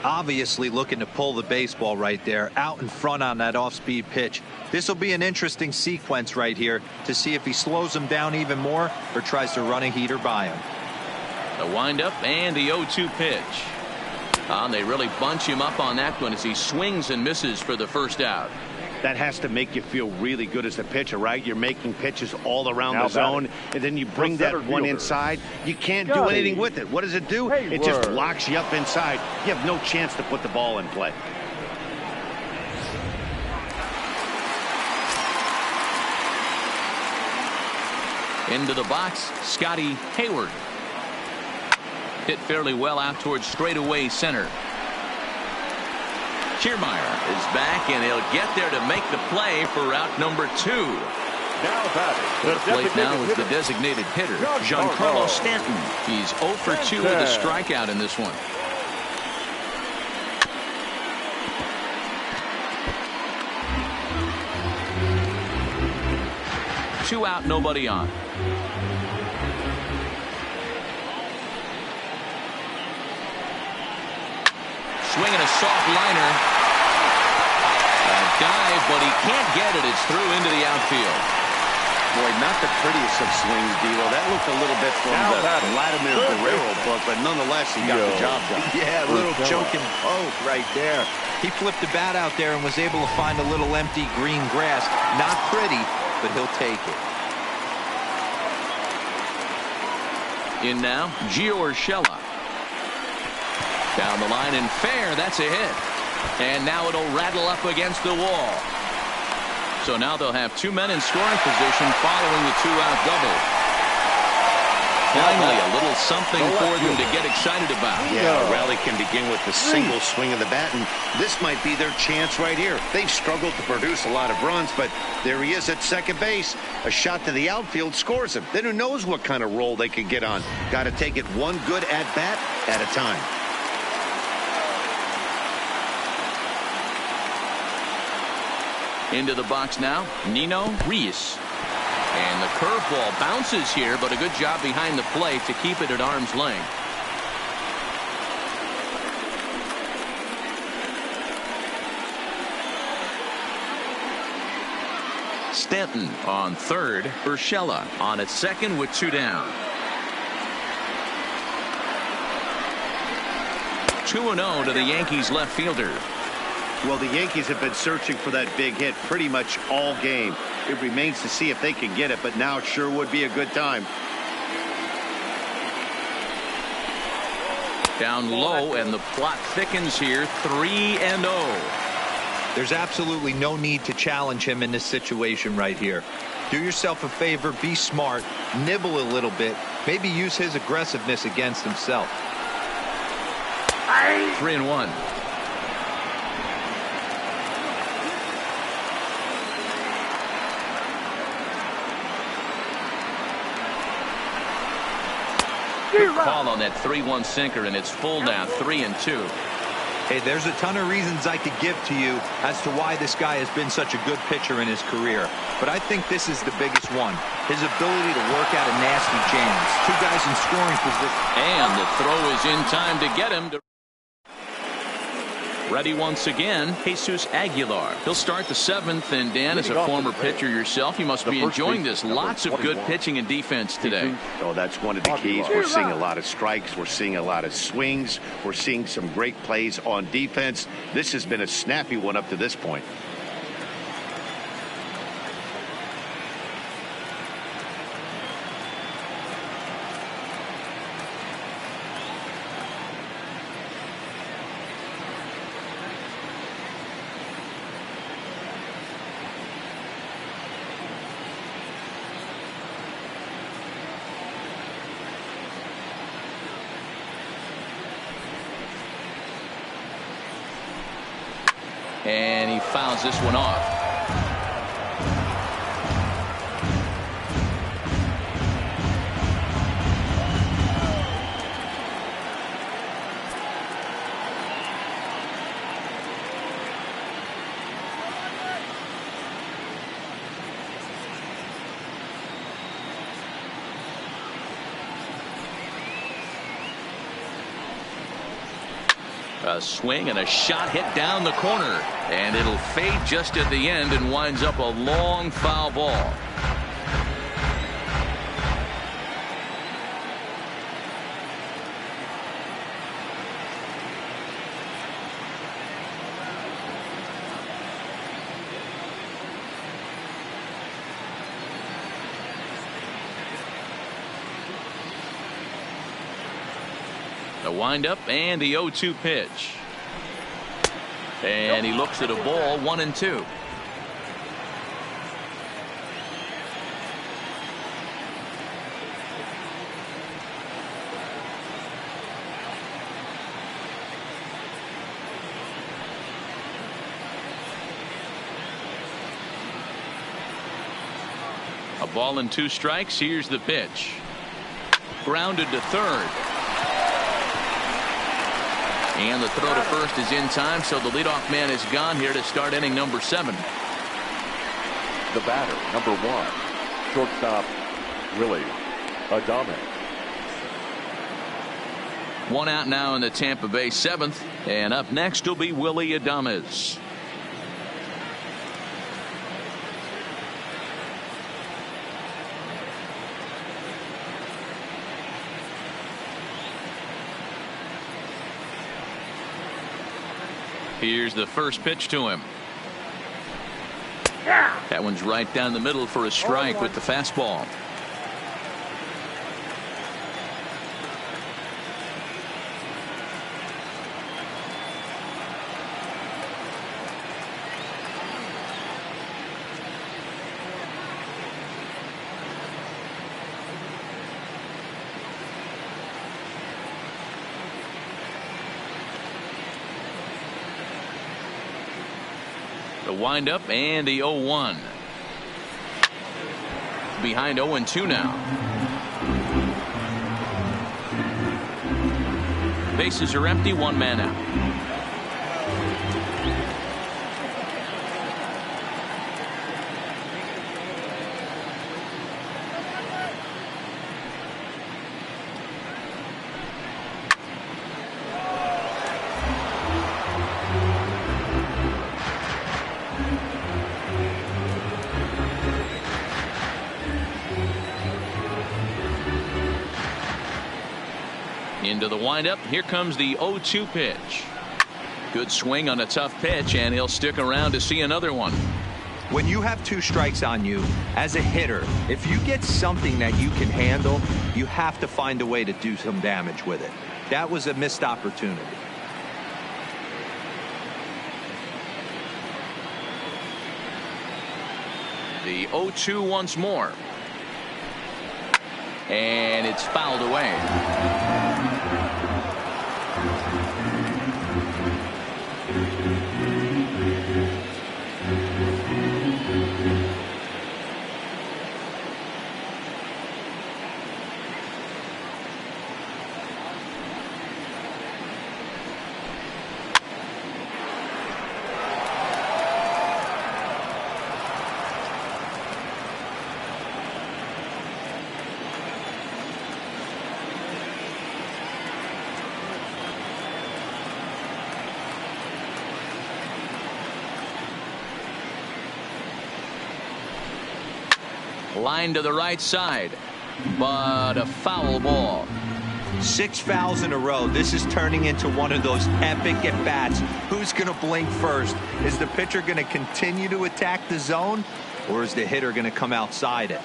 Obviously looking to pull the baseball right there, out in front on that off-speed pitch. This will be an interesting sequence right here to see if he slows him down even more or tries to run a heater by him. The windup and the 0-2 pitch. They really bunch him up on that one as he swings and misses for the first out. That has to make you feel really good as a pitcher, right? You're making pitches all around the zone, and then you bring that one inside. You can't do anything with it. What does it do? It just locks you up inside. You have no chance to put the ball in play. Into the box, Scotty Hayward. Hit fairly well out towards straightaway center. Kiermaier is back, and he'll get there to make the play for out number 2. Now batting. The plate now is the designated hitter, Giancarlo Stanton. He's 0 for 2 with a strikeout in this one. Two out, nobody on. Swinging a soft liner. A dive, but he can't get it. It's through into the outfield. Boy, not the prettiest of swings, D'Lo. That looked a little bit from the Vladimir Guerrero book, but nonetheless, he got the job done. Yeah, a little choking poke right there. He flipped the bat out there and was able to find a little empty green grass. Not pretty, but he'll take it. In now, Gio Urshela. Down the line and fair. That's a hit. And now it'll rattle up against the wall. So now they'll have 2 men in scoring position following the 2-out double. Finally, a little something for them to get excited about. Yeah, a rally can begin with the single swing of the bat, and this might be their chance right here. They've struggled to produce a lot of runs, but there he is at second base. A shot to the outfield scores him. Then who knows what kind of roll they could get on. Got to take it one good at-bat at a time. Into the box now, Nino Reyes. And the curveball bounces here, but a good job behind the plate to keep it at arm's length. Stanton on third. Urshela on at second with 2 down. 2-0 to the Yankees left fielder. Well, the Yankees have been searching for that big hit pretty much all game. It remains to see if they can get it, but now sure would be a good time. Down low, and the plot thickens here. 3-0. There's absolutely no need to challenge him in this situation right here. Do yourself a favor, be smart, nibble a little bit, maybe use his aggressiveness against himself. 3-1. Good call on that 3-1 sinker, and it's full now, 3-2. Hey, there's a ton of reasons I could give to you as to why this guy has been such a good pitcher in his career. But I think this is the biggest one. His ability to work out of nasty jams. 2 guys in scoring position. And the throw is in time to get him. Ready once again, Jesus Aguilar. He'll start the 7th, and Dan, as a former pitcher yourself, you must be enjoying this. Lots of good pitching and defense today. Oh, that's one of the keys. We're seeing a lot of strikes. We're seeing a lot of swings. We're seeing some great plays on defense. This has been a snappy one up to this point. And he fouls this one off. A swing and a shot hit down the corner, and it'll fade just at the end and winds up a long foul ball. The windup and the 0-2 pitch. And he looks at a ball, 1-2. A ball and 2 strikes. Here's the pitch. Grounded to third. And the throw to first is in time, so the leadoff man is gone here to start inning number 7. The batter, number 1, shortstop, Willie Adames. 1 out now in the Tampa Bay 7th, and up next will be Willie Adames. Here's the first pitch to him. That one's right down the middle for a strike with the fastball. The windup and the 0-1. Behind 0-2 now. Bases are empty, 1 man out. Into the windup. Here comes the 0-2 pitch. Good swing on a tough pitch, and he'll stick around to see another one. When you have 2 strikes on you, as a hitter, if you get something that you can handle, you have to find a way to do some damage with it. That was a missed opportunity. The 0-2 once more. And it's fouled away. Line to the right side, but a foul ball. 6 fouls in a row. This is turning into one of those epic at-bats. Who's going to blink first? Is the pitcher going to continue to attack the zone, or is the hitter going to come outside it?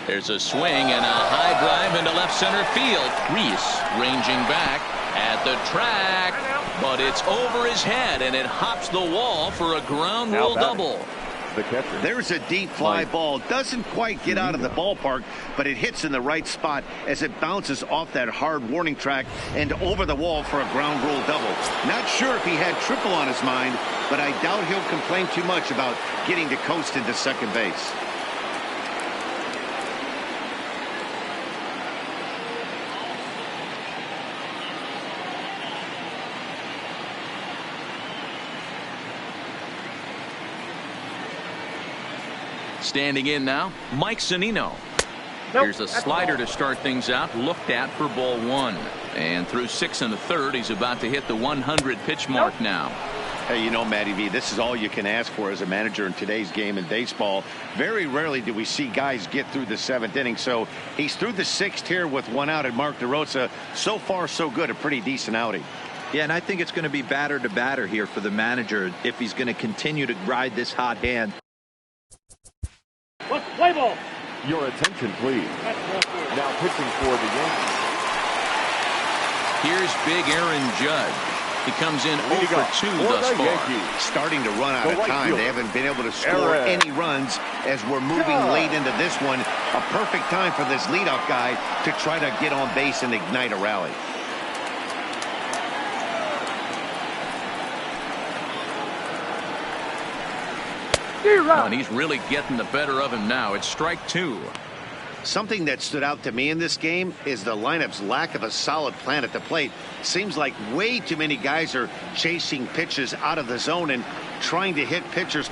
There's a swing and a high drive into left center field. Reese ranging back at the track, but it's over his head and it hops the wall for a ground rule double. The catcher. There's a deep fly ball. Doesn't quite get out of the ballpark, but it hits in the right spot as it bounces off that hard warning track and over the wall for a ground rule double. Not sure if he had triple on his mind, but I doubt he'll complain too much about getting to coast into second base. Standing in now, Mike Zunino. Here's a slider to start things out, looked at for ball 1. And through 6 1/3, he's about to hit the 100 pitch mark now. Hey, you know, MLBThe, this is all you can ask for as a manager in today's game in baseball. Very rarely do we see guys get through the 7th inning. So he's through the 6th here with 1 out, and Mark DeRosa, so far so good, a pretty decent outing. Yeah, and I think it's going to be batter to batter here for the manager if he's going to continue to ride this hot hand. Let's play ball. Your attention, please. Now pitching for the Yankees. Here's big Aaron Judge. He comes in 0 for 2 thus far. Yankees. Starting to run out of time. They haven't been able to score any runs as we're moving late into this one. A perfect time for this leadoff guy to try to get on base and ignite a rally. Oh, and he's really getting the better of him now. It's strike 2. Something that stood out to me in this game is the lineup's lack of a solid plan at the plate. Seems like way too many guys are chasing pitches out of the zone and trying to hit pitchers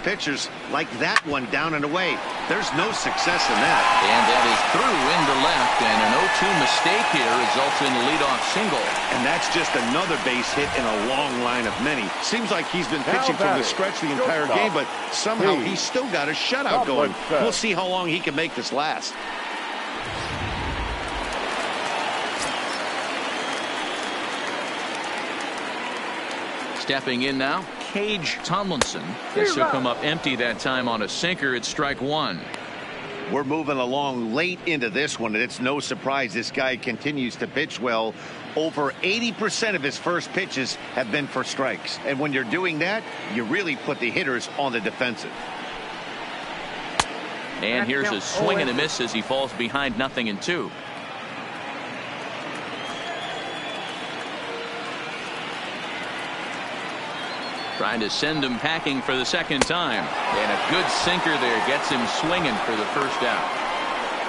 like that one down and away. There's no success in that. And that is through into left, and an 0-2 mistake here results in a leadoff single. And that's just another base hit in a long line of many. Seems like he's been pitching from the stretch the entire game, but somehow he's still got a shutout going. We'll see how long he can make this last. Stepping in now, Cage Tomlinson. This will come up empty that time on a sinker. It's strike 1. We're moving along late into this one, and it's no surprise this guy continues to pitch well. Over 80% of his first pitches have been for strikes. And when you're doing that, you really put the hitters on the defensive. And here's a swing and a miss as he falls behind 0-2. Trying to send him packing for the second time. And a good sinker there gets him swinging for the first out.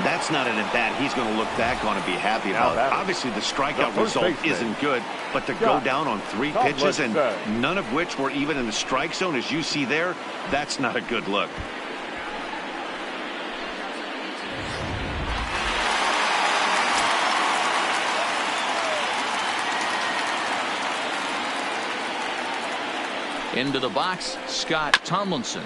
That's not an at-bat he's going to look back on and be happy about. Obviously, the strikeout result isn't good, but to go down on 3 pitches and none of which were even in the strike zone, as you see there, that's not a good look. Into the box, Scott Tomlinson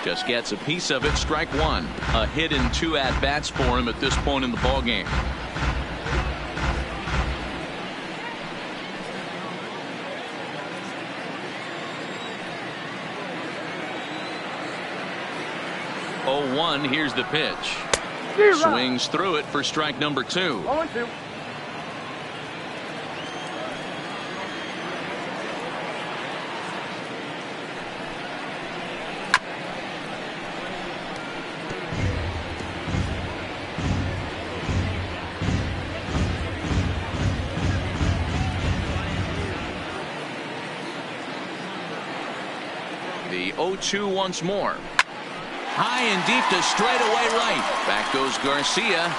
just gets a piece of it. Strike 1. A hit in 2 at-bats for him at this point in the ballgame. Oh, 1. Here's the pitch. Swings through it for strike number 2. 0-2. The 0-2 once more. High and deep to straightaway right. Back goes Garcia.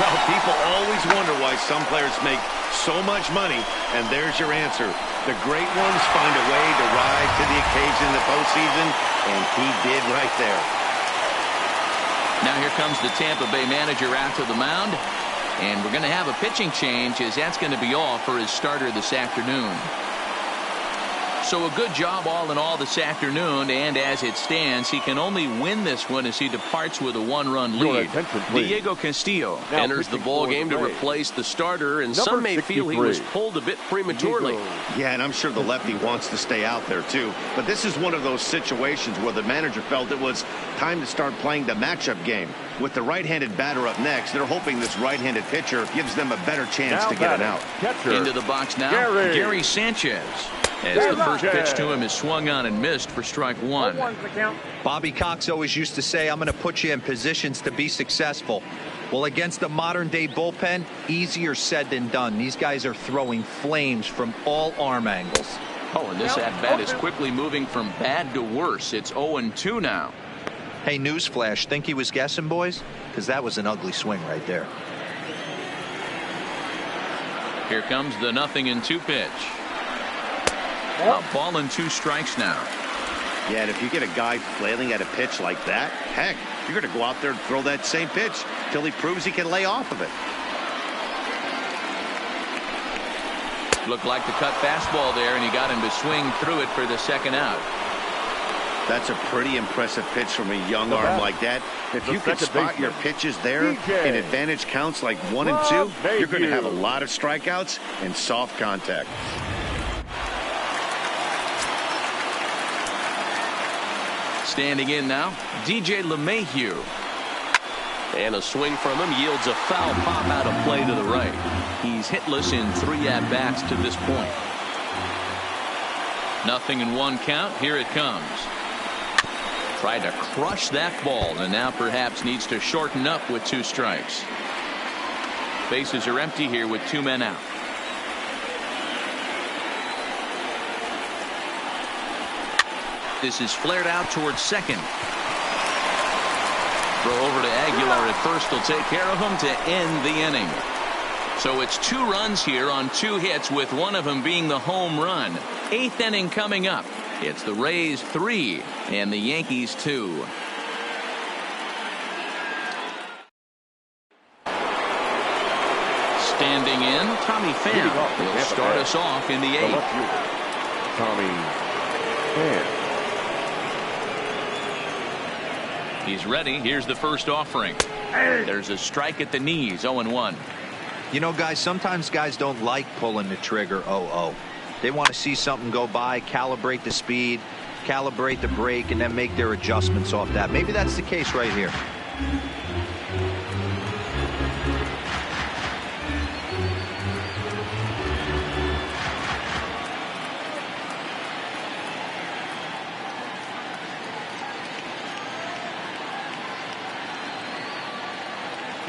Well, people always wonder why some players make so much money, and there's your answer. The great ones find a way to rise to the occasion in the postseason, and he did right there. Now here comes the Tampa Bay manager out to the mound. And we're going to have a pitching change, as that's going to be all for his starter this afternoon. So a good job all in all this afternoon, and as it stands, he can only win this one as he departs with a 1-run lead. Diego Castillo enters the ball game to replace the starter, and some may feel he was pulled a bit prematurely. Yeah, and I'm sure the lefty wants to stay out there too. But this is one of those situations where the manager felt it was time to start playing the matchup game. With the right-handed batter up next, they're hoping this right-handed pitcher gives them a better chance to get it out. Into the box now, Gary Sanchez. As the first pitch to him is swung on and missed for strike 1. Bobby Cox always used to say, I'm going to put you in positions to be successful. Well, against the modern-day bullpen, easier said than done. These guys are throwing flames from all arm angles. Oh, and this at-bat is quickly moving from bad to worse. It's 0-2 now. Hey, newsflash, think he was guessing, boys? Because that was an ugly swing right there. Here comes the 0-2 pitch. A ball and 2 strikes now. Yeah, and if you get a guy flailing at a pitch like that, heck, you're going to go out there and throw that same pitch till he proves he can lay off of it. Looked like the cut fastball there, and he got him to swing through it for the second out. That's a pretty impressive pitch from a young arm like that. If you can spot your pitches there in advantage counts like 1 and 2, you're going to have a lot of strikeouts and soft contact. Standing in now, DJ LeMahieu. And a swing from him yields a foul pop out of play to the right. He's hitless in 3 at-bats to this point. 0-1 count. Here it comes. Tried to crush that ball, and now perhaps needs to shorten up with 2 strikes. Bases are empty here with 2 men out. This is flared out towards second. Throw over to Aguilar at first will take care of him to end the inning. So it's 2 runs here on 2 hits, with one of them being the home run. 8th inning coming up. It's the Rays 3 and the Yankees 2. Standing in, Tommy Pham will start us off in the 8th. Tommy Pham. He's ready. Here's the first offering. There's a strike at the knees. 0-1. You know, guys, sometimes guys don't like pulling the trigger 0-0. They want to see something go by, calibrate the speed, calibrate the brake, and then make their adjustments off that. Maybe that's the case right here.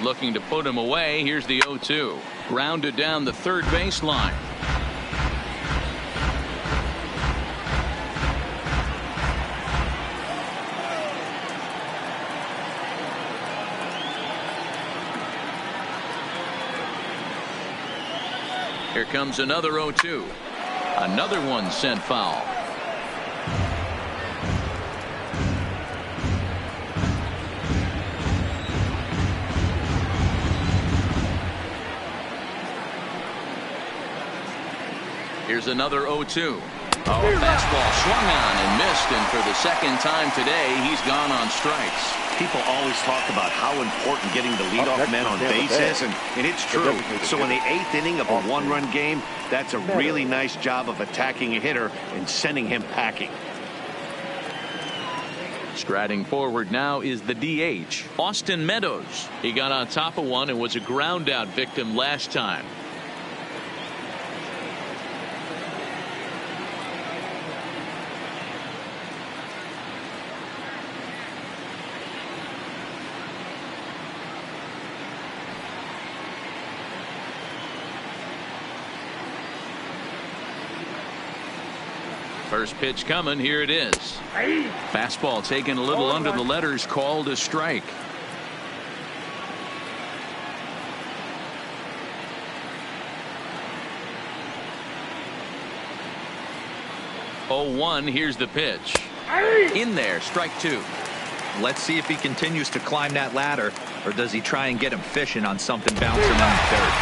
Looking to put him away. Here's the 0-2. Grounded down the third baseline. Here comes another 0-2. Another one sent foul. Here's another 0-2. Fastball swung on and missed, and for the second time today, he's gone on strikes. People always talk about how important getting the leadoff man on base is, and it's true. So in the 8th inning of a 1-run game, that's a really nice job of attacking a hitter and sending him packing. Striding forward now is the DH, Austin Meadows. He got on top of one and was a ground out victim last time. First pitch coming. Here it is. Fastball taken a little under the letters, called a strike. Oh, 0-1. Here's the pitch. In there. Strike 2. Let's see if he continues to climb that ladder, or does he try and get him fishing on something bouncing on third.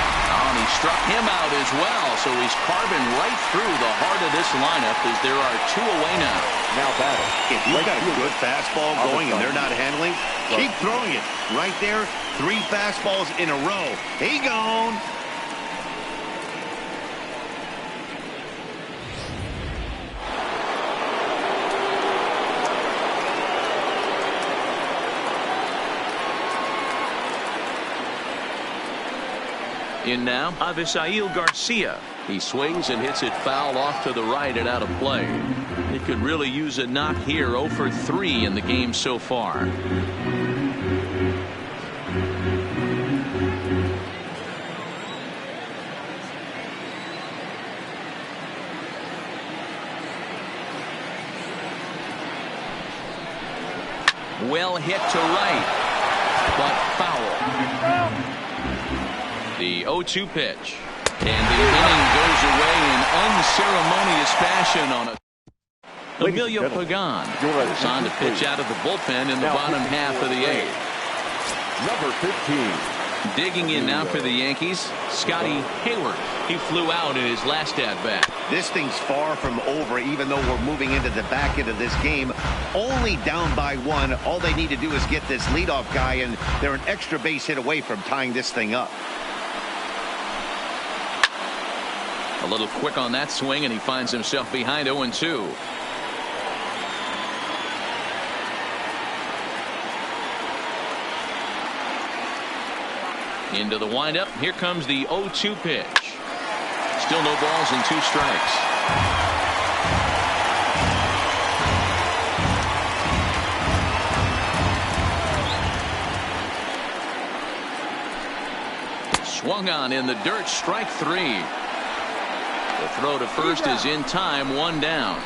And he struck him out as well, so he's carving right through the heart of this lineup as there are 2 away now. Now battle. If you've got a good fastball going and they're not handling, keep throwing it. Right there, 3 fastballs in a row. He gone. In now, Avisail Garcia. He swings and hits it foul off to the right and out of play. He could really use a knock here. 0 for 3 in the game so far. Well hit to right, but foul. The 0-2 pitch, and the inning goes away in unceremonious fashion on a Emilio Pagan is on to pitch out of the bullpen in the bottom half of the 8th. Number 15, Digging in now for the Yankees, Scotty Hayward. He flew out in his last at-bat. This thing's far from over, even though we're moving into the back end of this game. Only down by 1. All they need to do is get this leadoff guy, and they're an extra base hit away from tying this thing up. A little quick on that swing, and he finds himself behind 0-2. Into the windup. Here comes the 0-2 pitch. Still no balls and 2 strikes. Swung on in the dirt. Strike 3. The throw to first is in time. 1 down.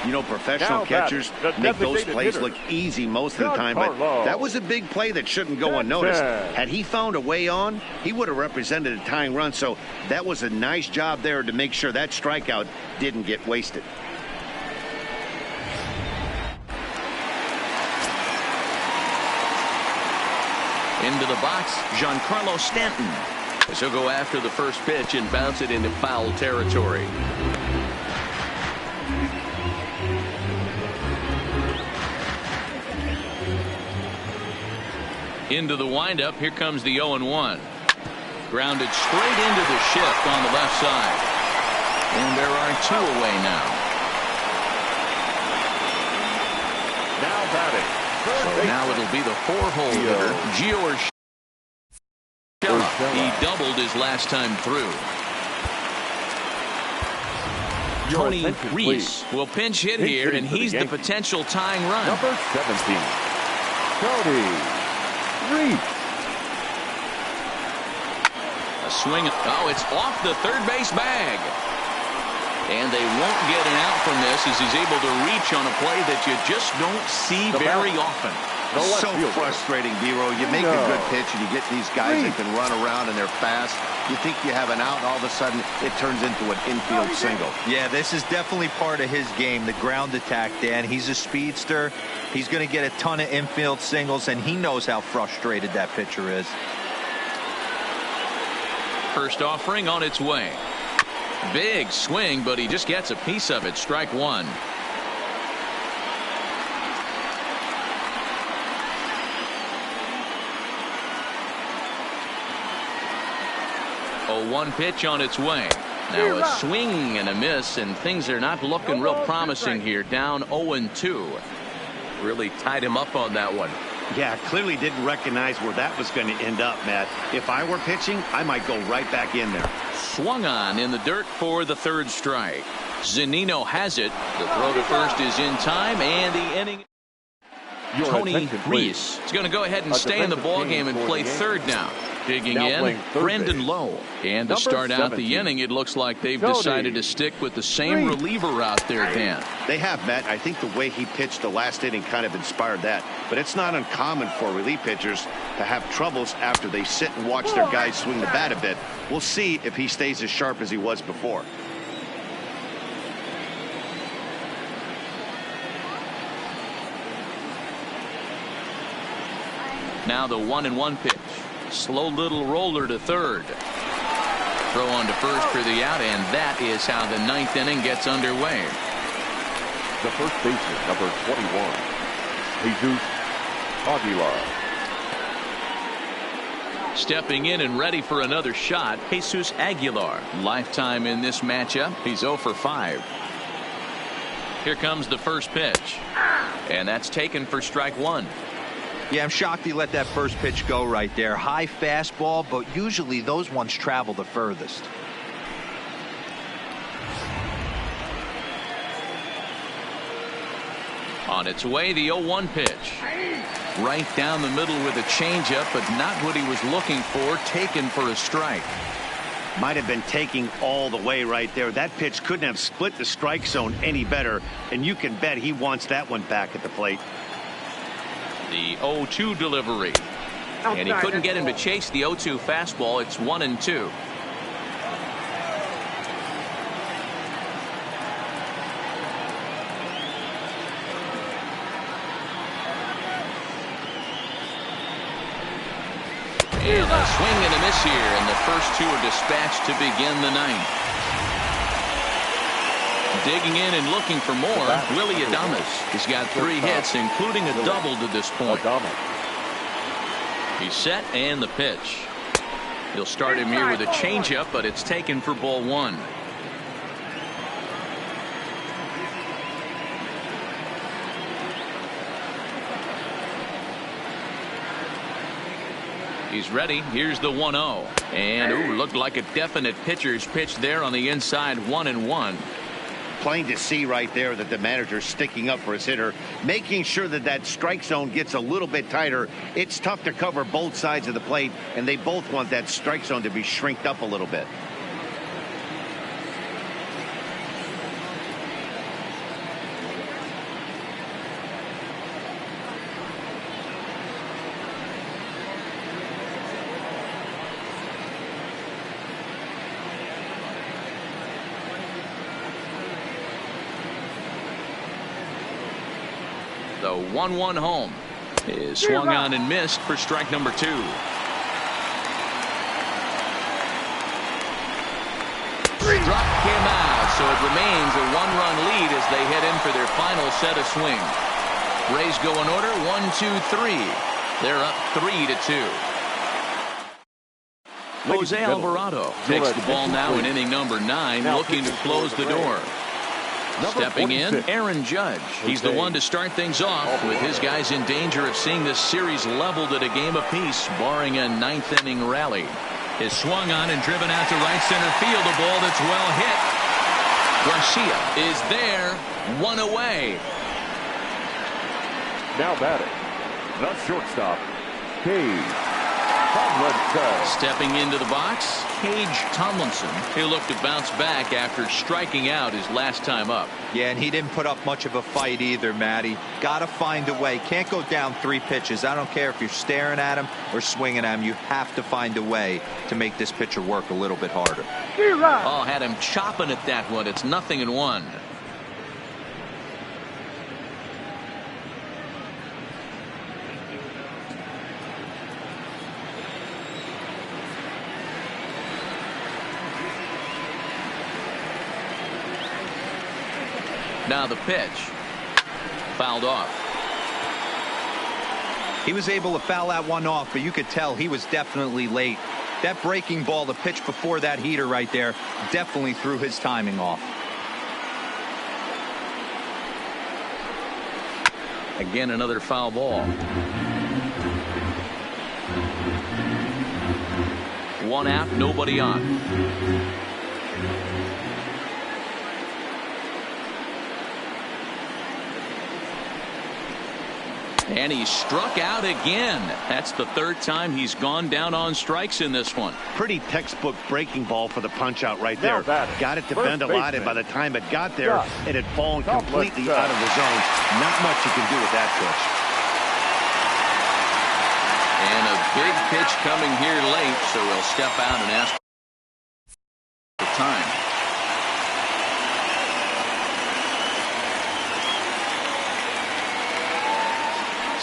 You know, professional catchers make those plays look easy most of the time, but that was a big play that shouldn't go unnoticed. Had he found a way on, he would have represented a tying run, so that was a nice job there to make sure that strikeout didn't get wasted. Into the box, Giancarlo Stanton. As he'll go after the first pitch and bounce it into foul territory. Into the windup. Here comes the 0-1. Grounded straight into the shift on the left side. And there are 2 away now. Now batting. So now it'll be the 4-hole hitter, Gio Urshela. He doubled his last time through. Tony Reese will pinch hit here, and he's the potential tying run. Number 17, Tony Reese. A swing. Oh, it's off the third base bag. And they won't get an out from this as he's able to reach on a play that you just don't see very often. So frustrating, B-Roll. You make a good pitch and you get these guys that can run around and they're fast. You think you have an out, and all of a sudden it turns into an infield single. Yeah, this is definitely part of his game, the ground attack, Dan. He's a speedster. He's going to get a ton of infield singles, and he knows how frustrated that pitcher is. First offering on its way. Big swing, but he just gets a piece of it. Strike 1. A 1 pitch on its way. Now a swing and a miss, and things are not looking real promising here. Down 0-2. Really tied him up on that one. Yeah, clearly didn't recognize where that was going to end up, Matt. If I were pitching, I might go right back in there. Swung on in the dirt for the 3rd strike. Zunino has it. The throw to first is in time, and the inning. Tony Reese is going to go ahead and stay in the ballgame and play third now. Digging in, Brendan Lowe. And to start out the inning, it looks like they've decided to stick with the same reliever out there, Dan. They have, Matt. I think the way he pitched the last inning kind of inspired that. But it's not uncommon for relief pitchers to have troubles after they sit and watch their guys swing the bat a bit. We'll see if he stays as sharp as he was before. Now the 1-1 pitch. Slow little roller to third. Throw on to first for the out, and that is how the 9th inning gets underway. The first baseman, number 21, Jesus Aguilar. Stepping in and ready for another shot, Jesus Aguilar. Lifetime in this matchup. He's 0 for 5. Here comes the first pitch. And that's taken for strike 1. Yeah, I'm shocked he let that first pitch go right there. High fastball, but usually those ones travel the furthest. On its way, the 0-1 pitch. Right down the middle with a changeup, but not what he was looking for. Taken for a strike. Might have been taking all the way right there. That pitch couldn't have split the strike zone any better, and you can bet he wants that one back at the plate. The 0-2 delivery. And he couldn't get him to chase the 0-2 fastball. It's 1-2. And a swing and a miss here, and the first two are dispatched to begin the ninth. Digging in and looking for more, Willie Adames. He's got 3 hits, including a double to this point. He's set, and the pitch. He'll start him here with a changeup, but it's taken for ball 1. He's ready. Here's the 1-0. And, looked like a definite pitcher's pitch there on the inside, 1-1. Plain to see right there that the manager's sticking up for his hitter, making sure that that strike zone gets a little bit tighter. It's tough to cover both sides of the plate, and they both want that strike zone to be shrinked up a little bit. The 1-1 home is swung on and missed for strike number 2. Struck him out, so it remains a 1-run lead as they head in for their final set of swings. Rays go in order, 1-2-3. They're up 3-2. Jose Alvarado takes the ball now in inning number 9, looking to close the door. Stepping in, Aaron Judge. He's the one to start things off, with his guys in danger of seeing this series leveled at a game apiece, barring a 9th-inning rally. Is swung on and driven out to right center field, a ball that's well hit. Garcia is there, 1 away. Now batting, the shortstop, Cage. Stepping into the box, Cage Tomlinson. He'll look to bounce back after striking out his last time up. Yeah, and he didn't put up much of a fight either, Matty. Got to find a way. Can't go down 3 pitches. I don't care if you're staring at him or swinging at him. You have to find a way to make this pitcher work a little bit harder. Oh, had him chopping at that one. It's 0-1. Now the pitch. Fouled off. He was able to foul that one off, but you could tell he was definitely late. That breaking ball, the pitch before that heater right there, definitely threw his timing off. Again, another foul ball. 1 out, nobody on. And he struck out again. That's the 3rd time he's gone down on strikes in this one. Pretty textbook breaking ball for the punch out right there. Got it to bend a lot, and by the time it got there, it had fallen completely out of the zone. Not much you can do with that pitch. And a big pitch coming here late, so he'll step out and ask for time.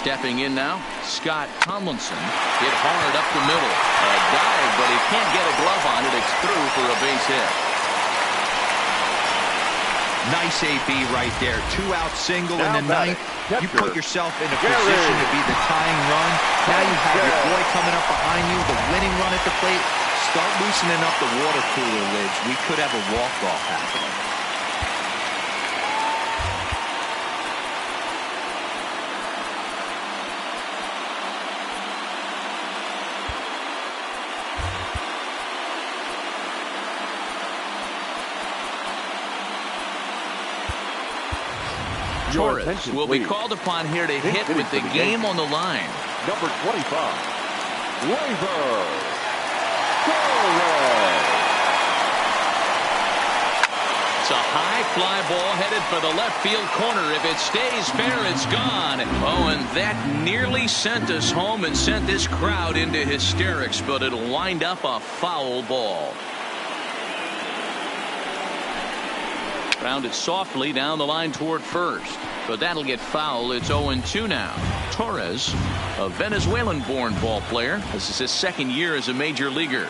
Stepping in now, Scott Tomlinson. Hit hard up the middle. A dive, but he can't get a glove on it. It's through for a base hit. Nice AB right there. 2-out single in the 9th. You put yourself in a position to be the tying run. Now you have your boy coming up behind you, the winning run at the plate. Start loosening up the water cooler lids. We could have a walk-off happening. Torres will be called upon here to hit with the game on the line. Number 25, Gleyber Torres. It's a high fly ball headed for the left field corner. If it stays fair, it's gone. Oh, and that nearly sent us home and sent this crowd into hysterics, but it'll wind up a foul ball. Grounded softly down the line toward first. But that'll get foul. It's 0-2 now. Torres, a Venezuelan-born ball player. This is his second year as a major leaguer.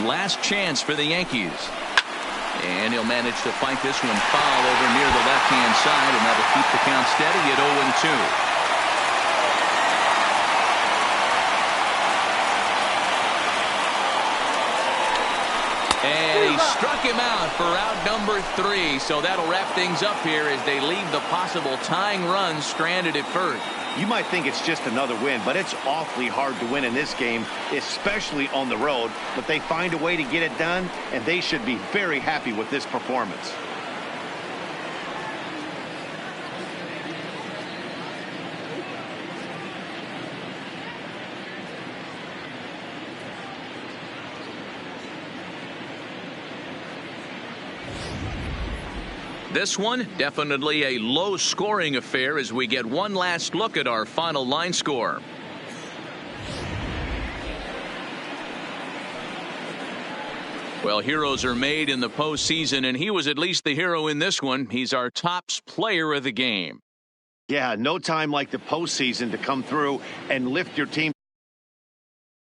Last chance for the Yankees. And he'll manage to fight this one foul over near the left-hand side, and that'll keep the count steady at 0-2. And he struck him out for out number 3. So that'll wrap things up here as they leave the possible tying run stranded at first. You might think it's just another win, but it's awfully hard to win in this game, especially on the road. But they find a way to get it done, and they should be very happy with this performance. This one, definitely a low-scoring affair as we get one last look at our final line score. Well, heroes are made in the postseason, and he was at least the hero in this one. He's our top player of the game. Yeah, no time like the postseason to come through and lift your team.